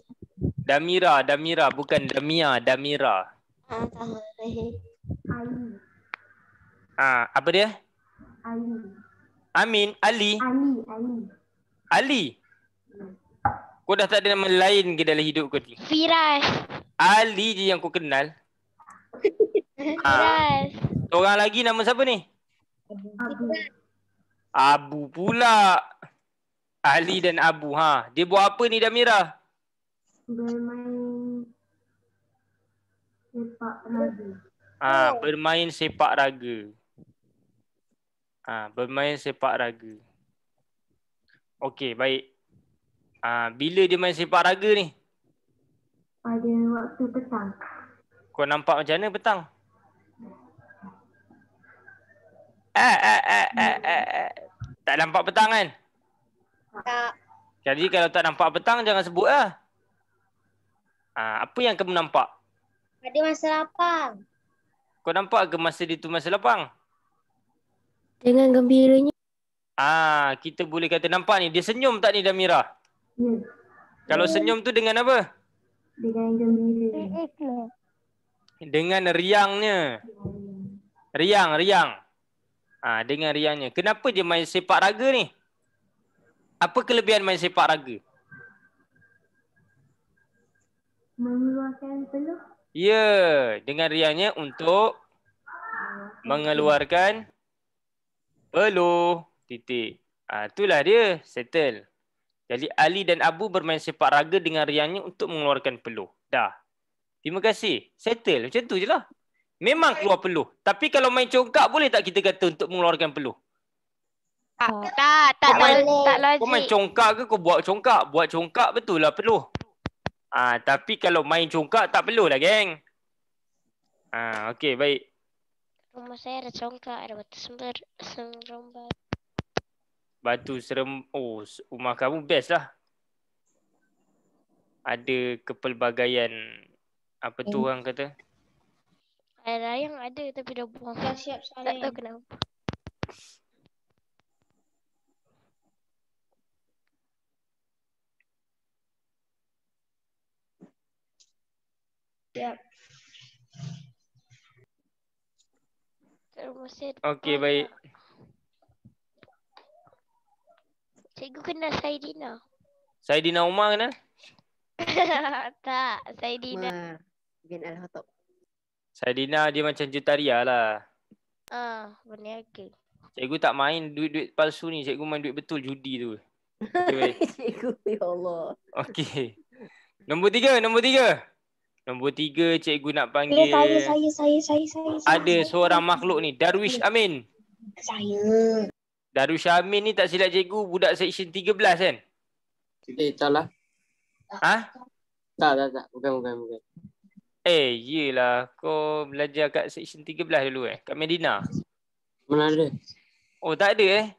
Damira bukan Damia, Damira. Tahu. Apa dia? Ali. Amin, Ali. Ali. Kau dah tak ada nama lain ke dalam hidup kau ni? Firas. Ali je yang kau kenal. Firas. Orang lagi nama siapa ni? Abu pula. Ali dan Abu. Ha, dia buat apa ni Damira? Bermain sepak raga. Bermain sepak raga. Bermain sepak raga. Okey, baik. Bila dia main sepak raga ni? Pada waktu petang. Kau nampak macam mana petang? Tak nampak petang kan? Tak. Jadi kalau tak nampak petang jangan sebut lah. Apa yang kamu nampak? Ada masa lapang. Kau nampak ke masa dia tu masa lapang? Dengan gembiranya. Kita boleh kata nampak ni. Dia senyum tak ni Damira? Ya. Kalau senyum tu dengan apa? Dengan gembira. Dengan riangnya. Riang. Dengan riangnya. Kenapa dia main sepak raga ni? Apa kelebihan main sepak raga? Mengeluarkan peluh. Ya, dengan riangnya untuk mengeluarkan peluh. Titik. Itulah dia. Settle. Jadi Ali dan Abu bermain sepak raga dengan riangnya untuk mengeluarkan peluh. Dah. Terima kasih. Settle. Macam tu je lah. Memang keluar peluh. Tapi kalau main congkak boleh tak kita kata untuk mengeluarkan peluh? Tak logik. Kau main congkak ke kau buat congkak? Buat congkak betul lah peluh. Tapi kalau main congkak tak perlu lah geng. Okey baik. Rumah saya ada congkak, ada batu seremban. Batu serem. Oh, rumah kamu best lah. Ada kepelbagaian. Apa tu orang kata? Air layang ada tapi dah buang. Siap Tak saling. tahu kenapa. Siap. Rumah saya ada Okey banyak. baik. Cikgu kenal Saidina. Saidina Umar kenal? Tak, Saidina. Umar bin Al-Khattab. Saidina dia macam Jutaria lah. Berniaga. Cikgu tak main duit-duit palsu ni. Cikgu main duit betul judi tu. Okey baik. Cikgu, ya Allah. Okey. Nombor 3. Nombor 3 cikgu nak panggil. Saya. Ada seorang makhluk ni. Darwish Amin. Saya. Darwish Amin ni tak silap cikgu budak section 13 kan? Tak lah. Tak. Bukan. Yelah. Kau belajar kat section 13 dulu kat Medina. Mana ada? Oh tak ada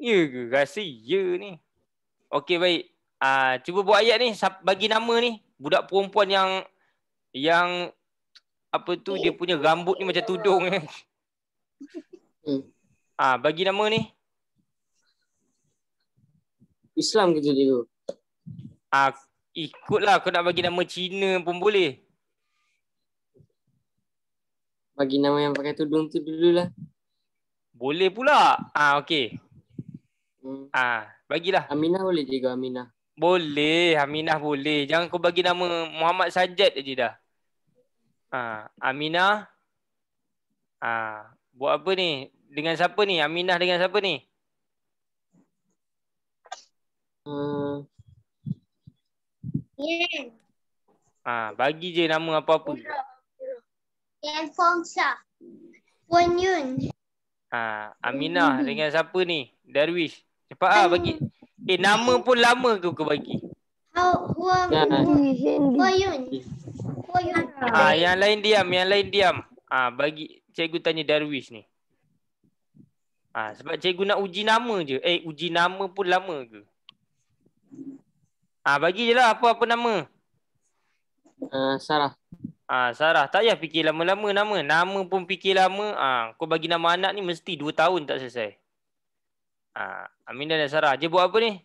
Ya ke? Rasa ya ni. Okey baik. Cuba buat ayat ni. Bagi nama ni. Budak perempuan yang apa tu dia punya rambut ni macam tudung ni. Bagi nama ni. Islam ke cikgu? Ikutlah kau nak bagi nama Cina pun boleh. Bagi nama yang pakai tudung tu dululah. Boleh pula. Okey. Bagilah. Aminah boleh cikgu, Aminah. Boleh, Aminah boleh. Jangan kau bagi nama Muhammad Sajad je dah. Aminah. Buat apa ni? Dengan siapa ni? Aminah dengan siapa ni? Yan. Bagi je nama apa-apa. Yan Fongsa. Wan Yun. Aminah dengan siapa ni? Darwish. Cepat bagi. Nama pun lama kau bagi. Hua Yun. Yang lain diam. Bagi cikgu tanya Darwish ni. Sebab cikgu nak uji nama je. Uji nama pun lama ke? Bagi je lah apa-apa nama. Sarah. Sarah. Tak payah fikir lama-lama nama. Nama pun fikir lama. Kau bagi nama anak ni mesti 2 tahun tak selesai. Aminah dan Sarah. Dia buat apa ni?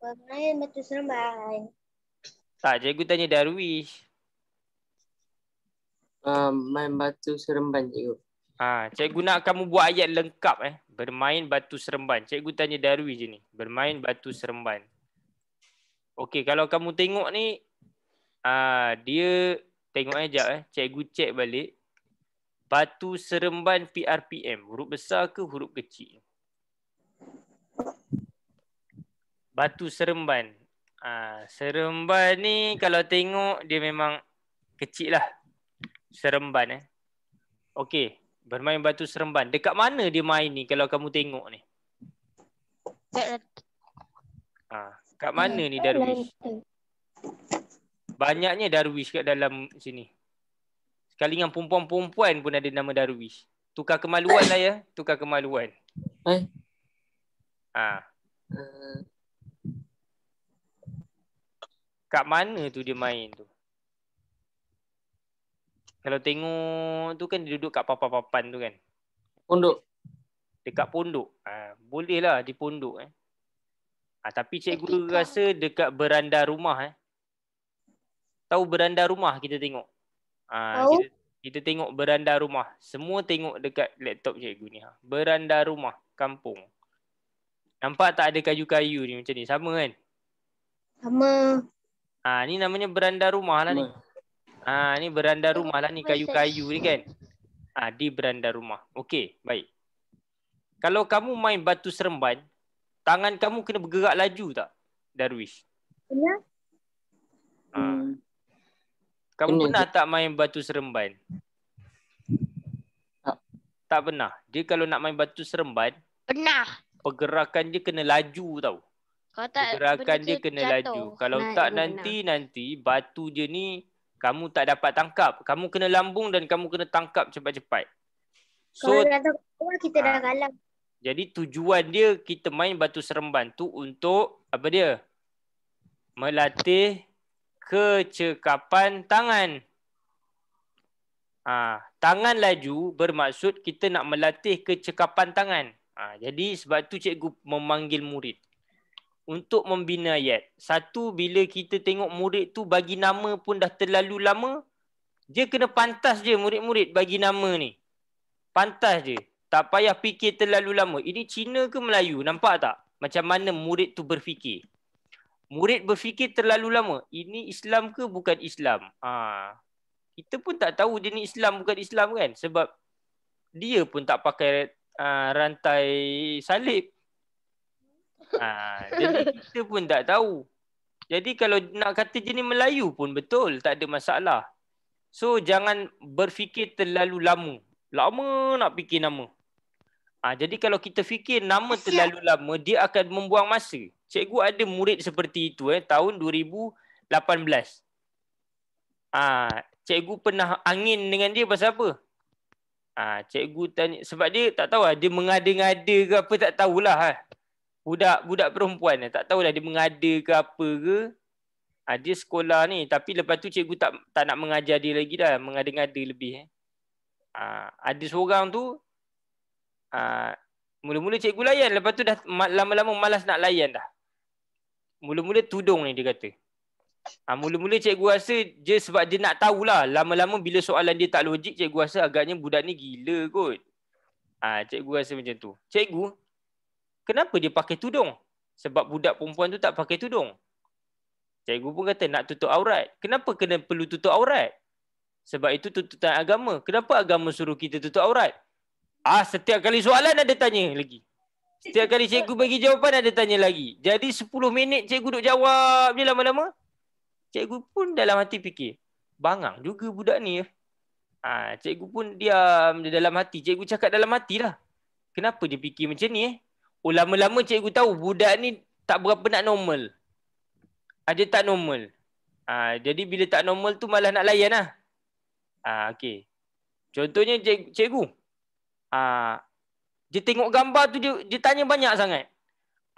Bermain batu seremban. Tak, cikgu tanya Darwish. Main batu seremban cikgu. Cikgu nak kamu buat ayat lengkap bermain batu seremban. Cikgu tanya Darwish je ni. Bermain batu seremban. Okey, kalau kamu tengok ni, dia tengok sekejap Cikgu cek balik. Batu seremban PRPM. Huruf besar ke huruf kecil? Batu seremban. Seremban ni kalau tengok dia memang kecil lah. Seremban Okey. Bermain batu seremban. Dekat mana dia main ni kalau kamu tengok ni? Kat mana ni Darwish? Banyaknya Darwish kat dalam sini. Sekali dengan perempuan-perempuan pun ada nama Darwish. Tukar kemaluan lah ya. Tukar kemaluan. Kat mana tu dia main tu? Kalau tengok tu kan dia duduk kat papan-papan tu kan. Pondok. Dekat pondok. Boleh lah di pondok tapi cikgu rasa dekat beranda rumah Tahu beranda rumah kita tengok. Kita tengok beranda rumah. Semua tengok dekat laptop cikgu ni. Beranda rumah kampung. Nampak tak ada kayu-kayu ni macam ni? Sama kan? Sama. Ni namanya beranda rumah lah ni. Ni beranda rumah lah ni, kayu-kayu ni kan. Di beranda rumah. Okey, baik. Kalau kamu main batu seremban, tangan kamu kena bergerak laju tak, Darwish? Benar. Kamu Kena pernah tak main batu seremban? Tak pernah. Dia kalau nak main batu seremban, Pernah. pergerakan dia kena laju tau. Kalau tak Pergerakan benda dia tu kena jatuh. laju. Kalau Nah, tak benar. nanti batu je ni kamu tak dapat tangkap. Kamu kena lambung dan kamu kena tangkap cepat-cepat. Kalau So dah tahu kita dah kalah. jadi tujuan dia kita main batu seremban tu untuk apa dia? Melatih kecekapan tangan. Tangan laju bermaksud kita nak melatih kecekapan tangan. Jadi sebab tu cikgu memanggil murid untuk membina ayat. Satu, bila kita tengok murid tu bagi nama pun dah terlalu lama, dia kena pantas je murid-murid bagi nama ni. Pantas je. Tak payah fikir terlalu lama. Ini Cina ke Melayu? Nampak tak? Macam mana murid tu berfikir. Murid berfikir terlalu lama. Ini Islam ke bukan Islam? Kita pun tak tahu dia ni Islam bukan Islam kan? Sebab dia pun tak pakai rantai salib. Jadi kita pun tak tahu. Jadi kalau nak kata dia ni Melayu pun betul. Tak ada masalah. So jangan berfikir terlalu lama. Lama nak fikir nama. Jadi kalau kita fikir nama terlalu lama, dia akan membuang masa. Cikgu ada murid seperti itu tahun 2018. Cikgu pernah angin dengan dia pasal apa? Cikgu tanya, sebab dia tak tahu dia mengada-ngada ke apa, tak tahulah. Budak perempuan tak tahulah dia mengada ke apa ke. Dia sekolah ni, tapi lepas tu cikgu tak nak mengajar dia lagi dah, mengada-ngada lebih. Ada seorang tu mula-mula cikgu layan, lepas tu dah lama-lama malas nak layan dah. Mula-mula tudung ni dia kata. Mula-mula cikgu rasa je sebab dia nak tahulah. Lama-lama bila soalan dia tak logik, cikgu rasa agaknya budak ni gila kot. Cikgu rasa macam tu. Cikgu, kenapa dia pakai tudung? Sebab budak perempuan tu tak pakai tudung. Cikgu pun kata nak tutup aurat. Kenapa perlu tutup aurat? Sebab itu tuntutan agama. Kenapa agama suruh kita tutup aurat? Setiap kali soalan ada tanya lagi. Setiap kali cikgu bagi jawapan ada tanya lagi. Jadi 10 minit cikgu duk jawab je lama-lama. Cikgu pun dalam hati fikir, bangang juga budak ni. Cikgu pun diam dalam hati. Cikgu cakap dalam hati lah. Kenapa dia fikir macam ni? Lama-lama cikgu tahu budak ni tak berapa nak normal. Dia tak normal. Jadi bila tak normal tu malah nak layan lah. Okey. Contohnya cikgu. Dia tengok gambar tu dia tanya banyak sangat.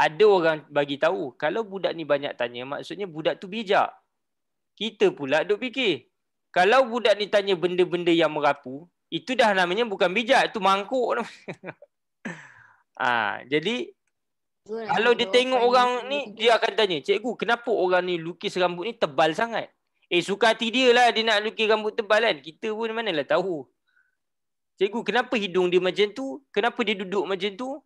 Ada orang bagi tahu kalau budak ni banyak tanya maksudnya budak tu bijak. Kita pula duk fikir kalau budak ni tanya benda-benda yang merapu, itu dah namanya bukan bijak, itu mangkuk. Jadi kalau dia tengok orang ni, dia akan tanya, cikgu kenapa orang ni lukis rambut ni tebal sangat? Suka hati dia lah dia nak lukis rambut tebal kan. Kita pun manalah tahu. Cikgu kenapa hidung dia macam tu? Kenapa dia duduk macam tu?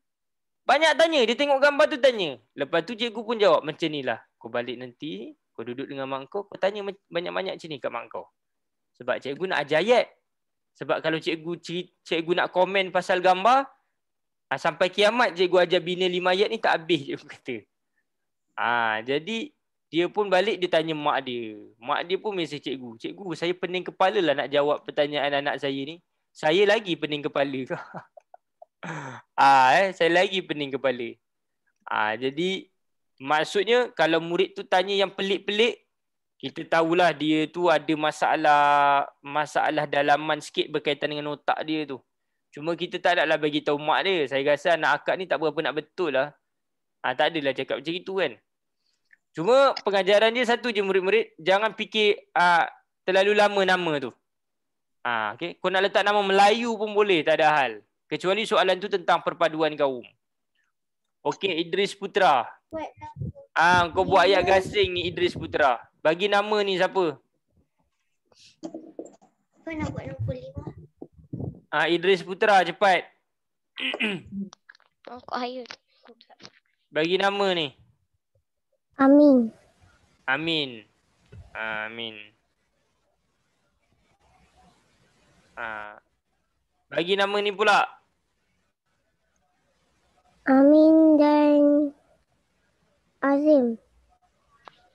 Banyak tanya. Dia tengok gambar tu tanya. Lepas tu cikgu pun jawab macam ni lah. Kau balik nanti. Kau duduk dengan mak kau. Kau tanya banyak-banyak macam ni kat mak kau. Sebab cikgu nak ajar ayat. Sebab kalau cikgu nak komen pasal gambar. Sampai kiamat cikgu ajar bina 5 ayat ni tak habis cikgu kata. Jadi dia pun balik dia tanya mak dia. Mak dia pun mesej cikgu. Cikgu saya pening kepala lah nak jawab pertanyaan anak saya ni. Saya lagi pening kepala. Saya lagi pening kepala. Jadi maksudnya kalau murid tu tanya yang pelik-pelik, kita tahulah dia tu ada masalah dalaman sikit berkaitan dengan otak dia tu. Cuma kita tak naklah bagi tahu mak dia. Saya rasa anak akak ni tak berapa nak betul lah. Tak adalah cakap macam itu kan. Cuma pengajaran dia satu je murid-murid, jangan fikir terlalu lama nama tu. Okay. Kau nak letak nama Melayu pun boleh, tak ada hal. Kecuali soalan tu tentang perpaduan kaum. Okey, Idris Putra. Kau buat ayat gasing ni Idris Putra. Bagi nama ni siapa? Kau nak buat nombor 5? Idris Putra, cepat. Kok Hayat. Bagi nama ni. Amin. Amin. Amin. Bagi nama ni pula. Amin dan Azim.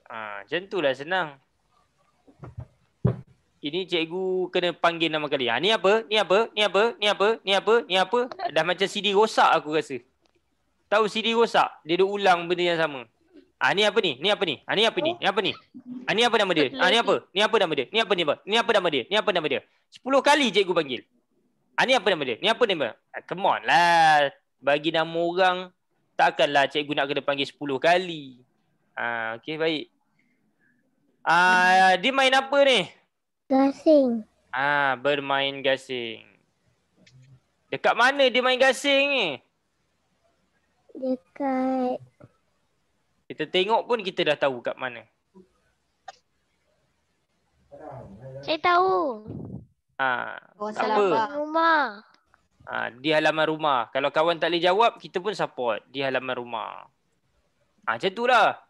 Macam itulah senang. Ini cikgu kena panggil nama kali. Ni apa? Ni apa? Ni apa? Ni apa? Ni apa? Ni apa? Dah macam CD rosak aku rasa. Tahu CD rosak? Dia duk ulang benda yang sama. Ni apa ni? Ni apa ni? Ni apa ni? Ni apa ni? Ni apa nama dia? Ni apa? Ni apa nama dia? Ni apa ni? Ni apa nama dia? Ni apa nama dia? 10 kali cikgu panggil. Ni apa nama dia? Ni apa nama? Come on lah. Bagi nama orang, takkanlah cikgu nak kena panggil 10 kali. Okey, baik. Dia main apa ni? Gasing. Bermain gasing. Dekat mana dia main gasing ni? Dekat Kita tengok pun kita dah tahu kat mana. Saya tahu. Kawasan Tak apa. lapar. Rumah. Di halaman rumah. Kalau kawan tak boleh jawab, kita pun support. Di halaman rumah. Macam itulah.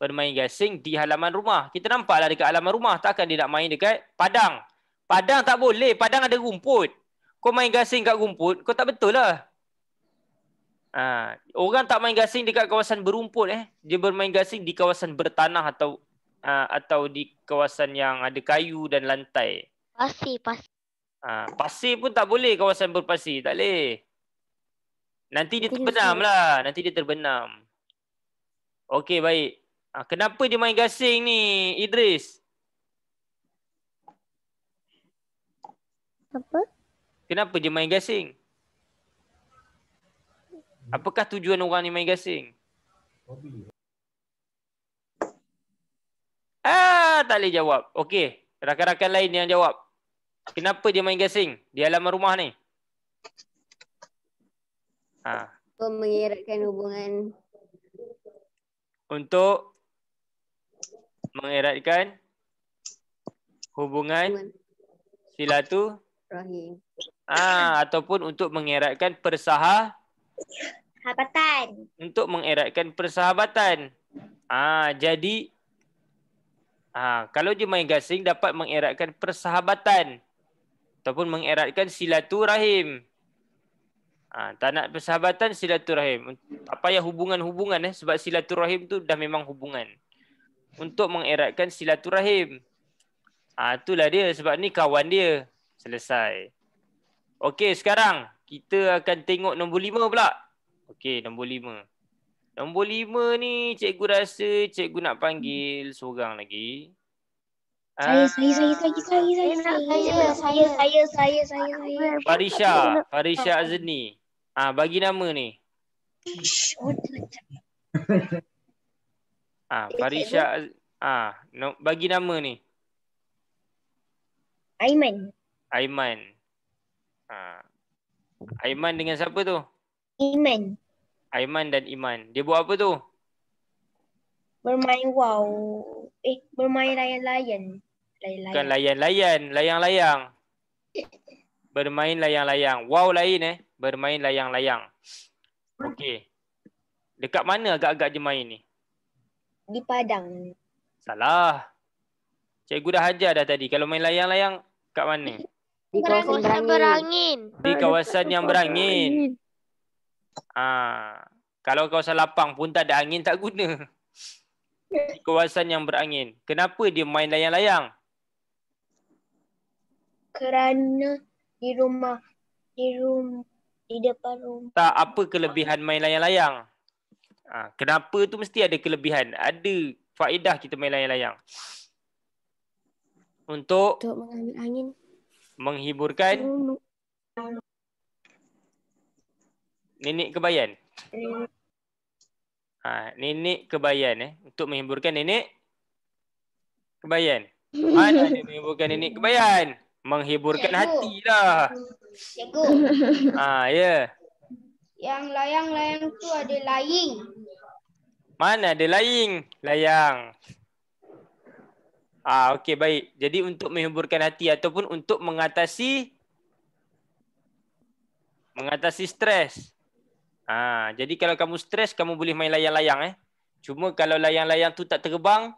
Bermain gasing di halaman rumah. Kita nampaklah dekat halaman rumah. Takkan dia nak main dekat padang. Padang tak boleh. Padang ada rumput. Kau main gasing kat rumput, kau tak betul lah. Orang tak main gasing dekat kawasan berumput. Dia bermain gasing di kawasan bertanah atau di kawasan yang ada kayu dan lantai. Pasir. Pasir pun tak boleh, kawasan berpasir. Tak boleh. Nanti dia terbenam lah. Nanti dia terbenam. Okey, baik. Kenapa dia main gasing ni, Idris? apa? Kenapa dia main gasing? Apakah tujuan orang ni main gasing? Tak boleh jawab. Okey, rakan-rakan lain yang jawab. Kenapa dia main gasing di halaman rumah ni? Mengeratkan hubungan. Untuk mengeratkan hubungan Rahim. ataupun untuk mengeratkan Habatan. untuk mengeratkan persahabatan. Jadi kalau dia main gasing dapat mengeratkan persahabatan ataupun mengeratkan silaturahim. Tak nak persahabatan, silaturahim. Tak payah hubungan-hubungan sebab silaturahim tu dah memang hubungan. Untuk mengeratkan silaturahim. Itulah dia, sebab ni kawan dia. Selesai. Okey, sekarang kita akan tengok nombor 5 pula. Okey, nombor 5. Nombor 5 ni cikgu rasa cikgu nak panggil seorang lagi. Saya. Farisha Azni. Bagi nama ni. Farisha bagi nama ni. Aiman. Aiman dengan siapa tu? Iman. Aiman dan Iman. Dia buat apa tu? Bermain bermain layang-layang. Bukan layan-layan, layang-layang. Bermain layang-layang. Wow lain Bermain layang-layang. Okey. Dekat mana agak-agak je main ni? Di padang. Salah. Cikgu dah ajar dah tadi. Kalau main layang-layang kat mana? Di kawasan Kawasan berangin. berangin. Di kawasan yang berangin. Kalau kawasan lapang pun tak ada angin, tak guna. Di kawasan yang berangin. Kenapa dia main layang-layang? Kerana di depan rumah. Tak, apa kelebihan main layang-layang? Kenapa tu mesti ada kelebihan. Ada faedah kita main layang-layang. Untuk mengambil angin. menghiburkan nenek kebayan. Nenek kebayan. Untuk menghiburkan nenek kebayan. Mana dia menghiburkan nenek kebayan? Menghiburkan hati lah. Cikgu, Ya. yang layang-layang tu ada laying. Mana ada laying? Layang. Okey, baik. Jadi untuk menghiburkan hati ataupun untuk mengatasi stres. Jadi kalau kamu stres, kamu boleh main layang-layang. Cuma kalau layang-layang tu tak terbang,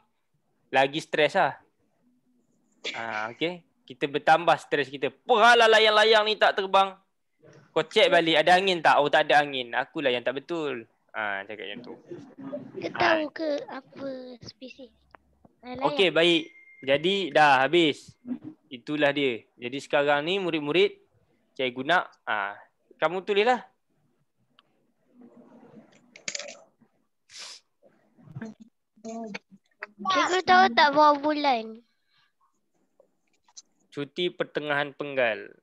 lagi stres lah. Okey. Kita bertambah stres kita. Peralah layang-layang ni tak terbang. Kau check balik, ada angin tak? Oh, tak ada angin. Akulah yang tak betul. Cakap macam tu. Kau tahu ke apa spesies? Okey, baik. Jadi dah habis. Itulah dia. Jadi sekarang ni murid-murid, cikgu nak, kamu tulislah. Cikgu tahu tak berapa bulan? Cuti pertengahan penggal.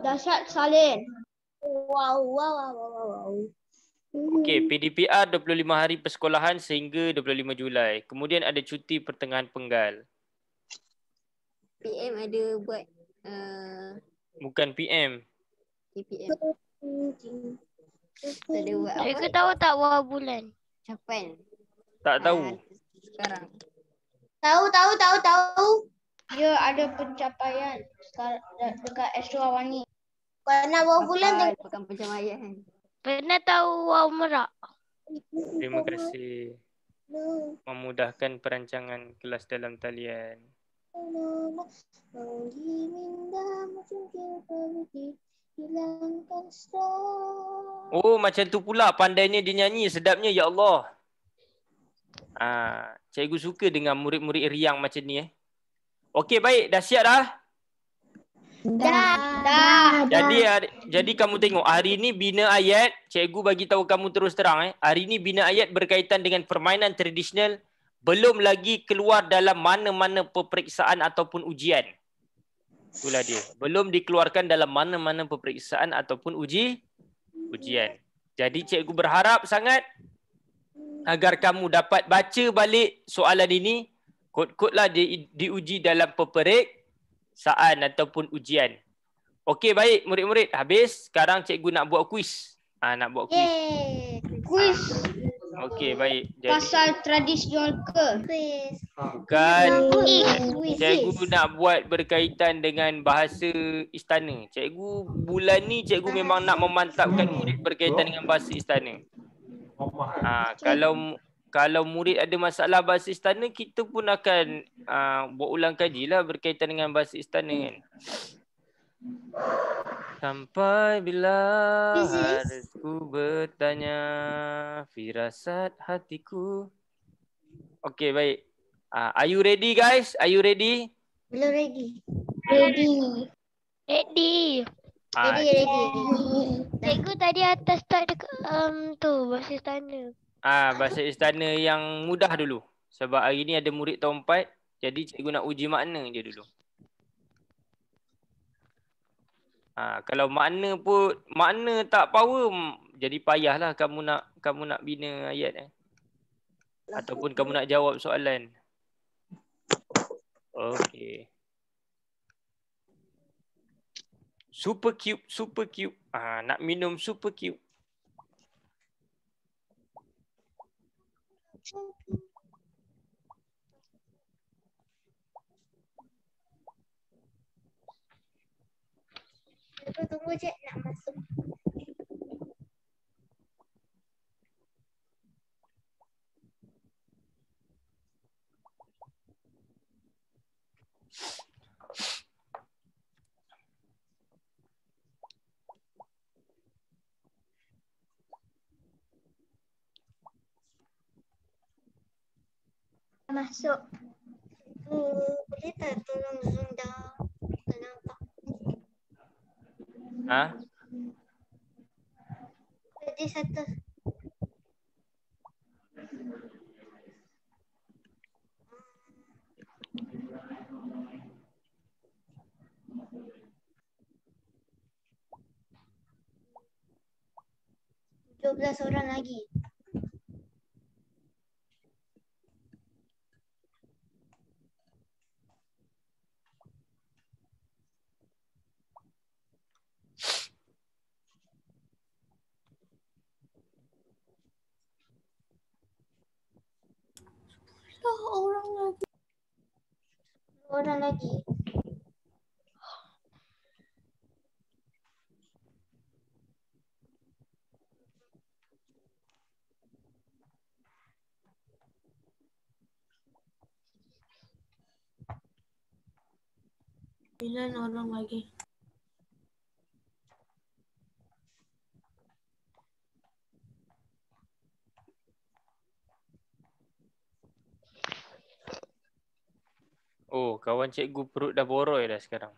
Dahsyat salin. Wow. Okey, PDPR 25 hari persekolahan sehingga 25 Julai. Kemudian ada cuti pertengahan penggal. PM ada buat Bukan PM. PPM. Tak ada buat apa? Cikgu tahu tak berapa bulan? Capan. Tak tahu. Sekarang. Tahu. Dia ada pencapaian dekat Astro Awani. Pernah berapa bulan tu? Bukan pencapaian. Pernah tahu wow merak? Terima kasih. Memudahkan perancangan kelas dalam talian. Oh, macam tu pula pandainya dia nyanyi. Sedapnya, ya Allah. Cikgu suka dengan murid-murid riang macam ni. Okey, baik. Dah siap dah? Dah. Jadi kamu tengok hari ni bina ayat, cikgu bagi tahu kamu terus terang. Hari ni bina ayat berkaitan dengan permainan tradisional, belum lagi keluar dalam mana-mana peperiksaan ataupun ujian. Itulah dia. Belum dikeluarkan dalam mana-mana peperiksaan ataupun ujian. Jadi cikgu berharap sangat agar kamu dapat baca balik soalan ini, kod-kodlah diuji dalam peperiksaan ataupun ujian. Okey, baik murid-murid. Habis. Sekarang cikgu nak buat kuis. Nak buat kuis. Yeay. Kuis. Okey, baik. Jadi, Pasal tradisional ke? Kuis. bukan. Kuis. Cikgu nak buat berkaitan dengan bahasa istana. Cikgu bulan ni cikgu memang nak memantapkan murid berkaitan dengan bahasa istana. Kalau murid ada masalah bahasa istana, kita pun akan buat ulang kaji lah berkaitan dengan bahasa istana kan. Sampai bila harusku bertanya firasat hatiku. Okey, baik. Are you ready guys? Are you ready? Belum ready. Ready. Ready. Cikgu tadi atas tak dekat tu bahasa istana. Bahasa istana yang mudah dulu. Sebab hari ni ada murid tahun 4. Jadi cikgu nak uji makna je dulu. Kalau makna tak power, jadi payahlah kamu nak bina ayat. Ataupun kamu nak jawab soalan. Okey. Super cube. Nak minum super cube. Tunggu je nak masuk. masuk. Boleh tak tolong zoom dah? Tak nampak. Ha? Jadi satu. Belas orang lagi. Orang lagi. Orang lagi. Oh, kawan cikgu perut dah boroi dah sekarang.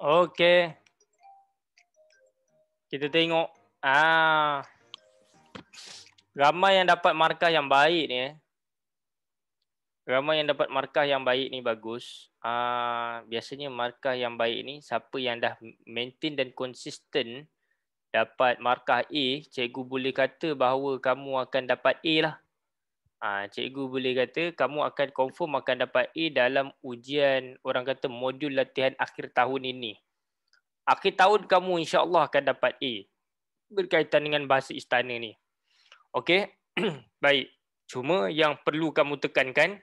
Okey. Kita tengok. Ramai yang dapat markah yang baik ni. Ramai yang dapat markah yang baik ni bagus. Biasanya markah yang baik ni siapa yang dah maintain dan konsisten dapat markah A, cikgu boleh kata bahawa kamu akan dapat A lah. Cikgu boleh kata kamu akan confirm akan dapat A dalam ujian orang kata modul latihan akhir tahun ini. Akhir tahun kamu insya-Allah akan dapat A. berkaitan dengan bahasa istana ni. Okey. Baik. Cuma yang perlu kamu tekankan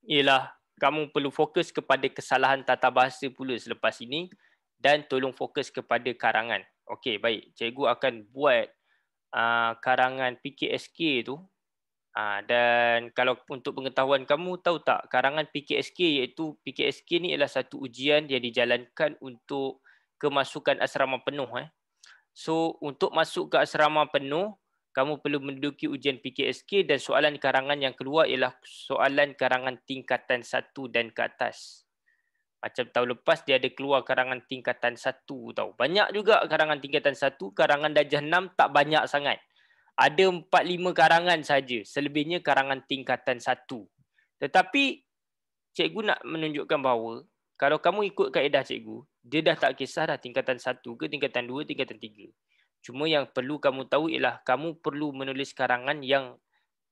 ialah kamu perlu fokus kepada kesalahan tata bahasa pula selepas ini dan tolong fokus kepada karangan. Okey, baik. Cikgu akan buat karangan PKSK tu. Dan kalau untuk pengetahuan kamu, tahu tak karangan PKSK, iaitu PKSK ni ialah satu ujian yang dijalankan untuk kemasukan asrama penuh. So untuk masuk ke asrama penuh, kamu perlu menduduki ujian PKSK dan soalan karangan yang keluar ialah soalan karangan tingkatan 1 dan ke atas. Macam tahun lepas dia ada keluar karangan tingkatan 1 tau. Banyak juga karangan tingkatan 1, karangan darjah 6 tak banyak sangat. Ada 4-5 karangan saja, selebihnya karangan tingkatan 1. Tetapi cikgu nak menunjukkan bahawa kalau kamu ikut kaedah cikgu, dia dah tak kisah dah tingkatan 1 ke tingkatan 2, tingkatan 3. Cuma yang perlu kamu tahu ialah kamu perlu menulis karangan yang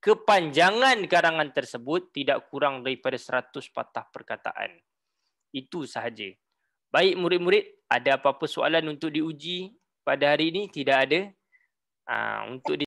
kepanjangan karangan tersebut tidak kurang daripada 100 patah perkataan. Itu sahaja. Baik murid-murid, ada apa-apa soalan untuk diuji pada hari ini? Tidak ada. Untuk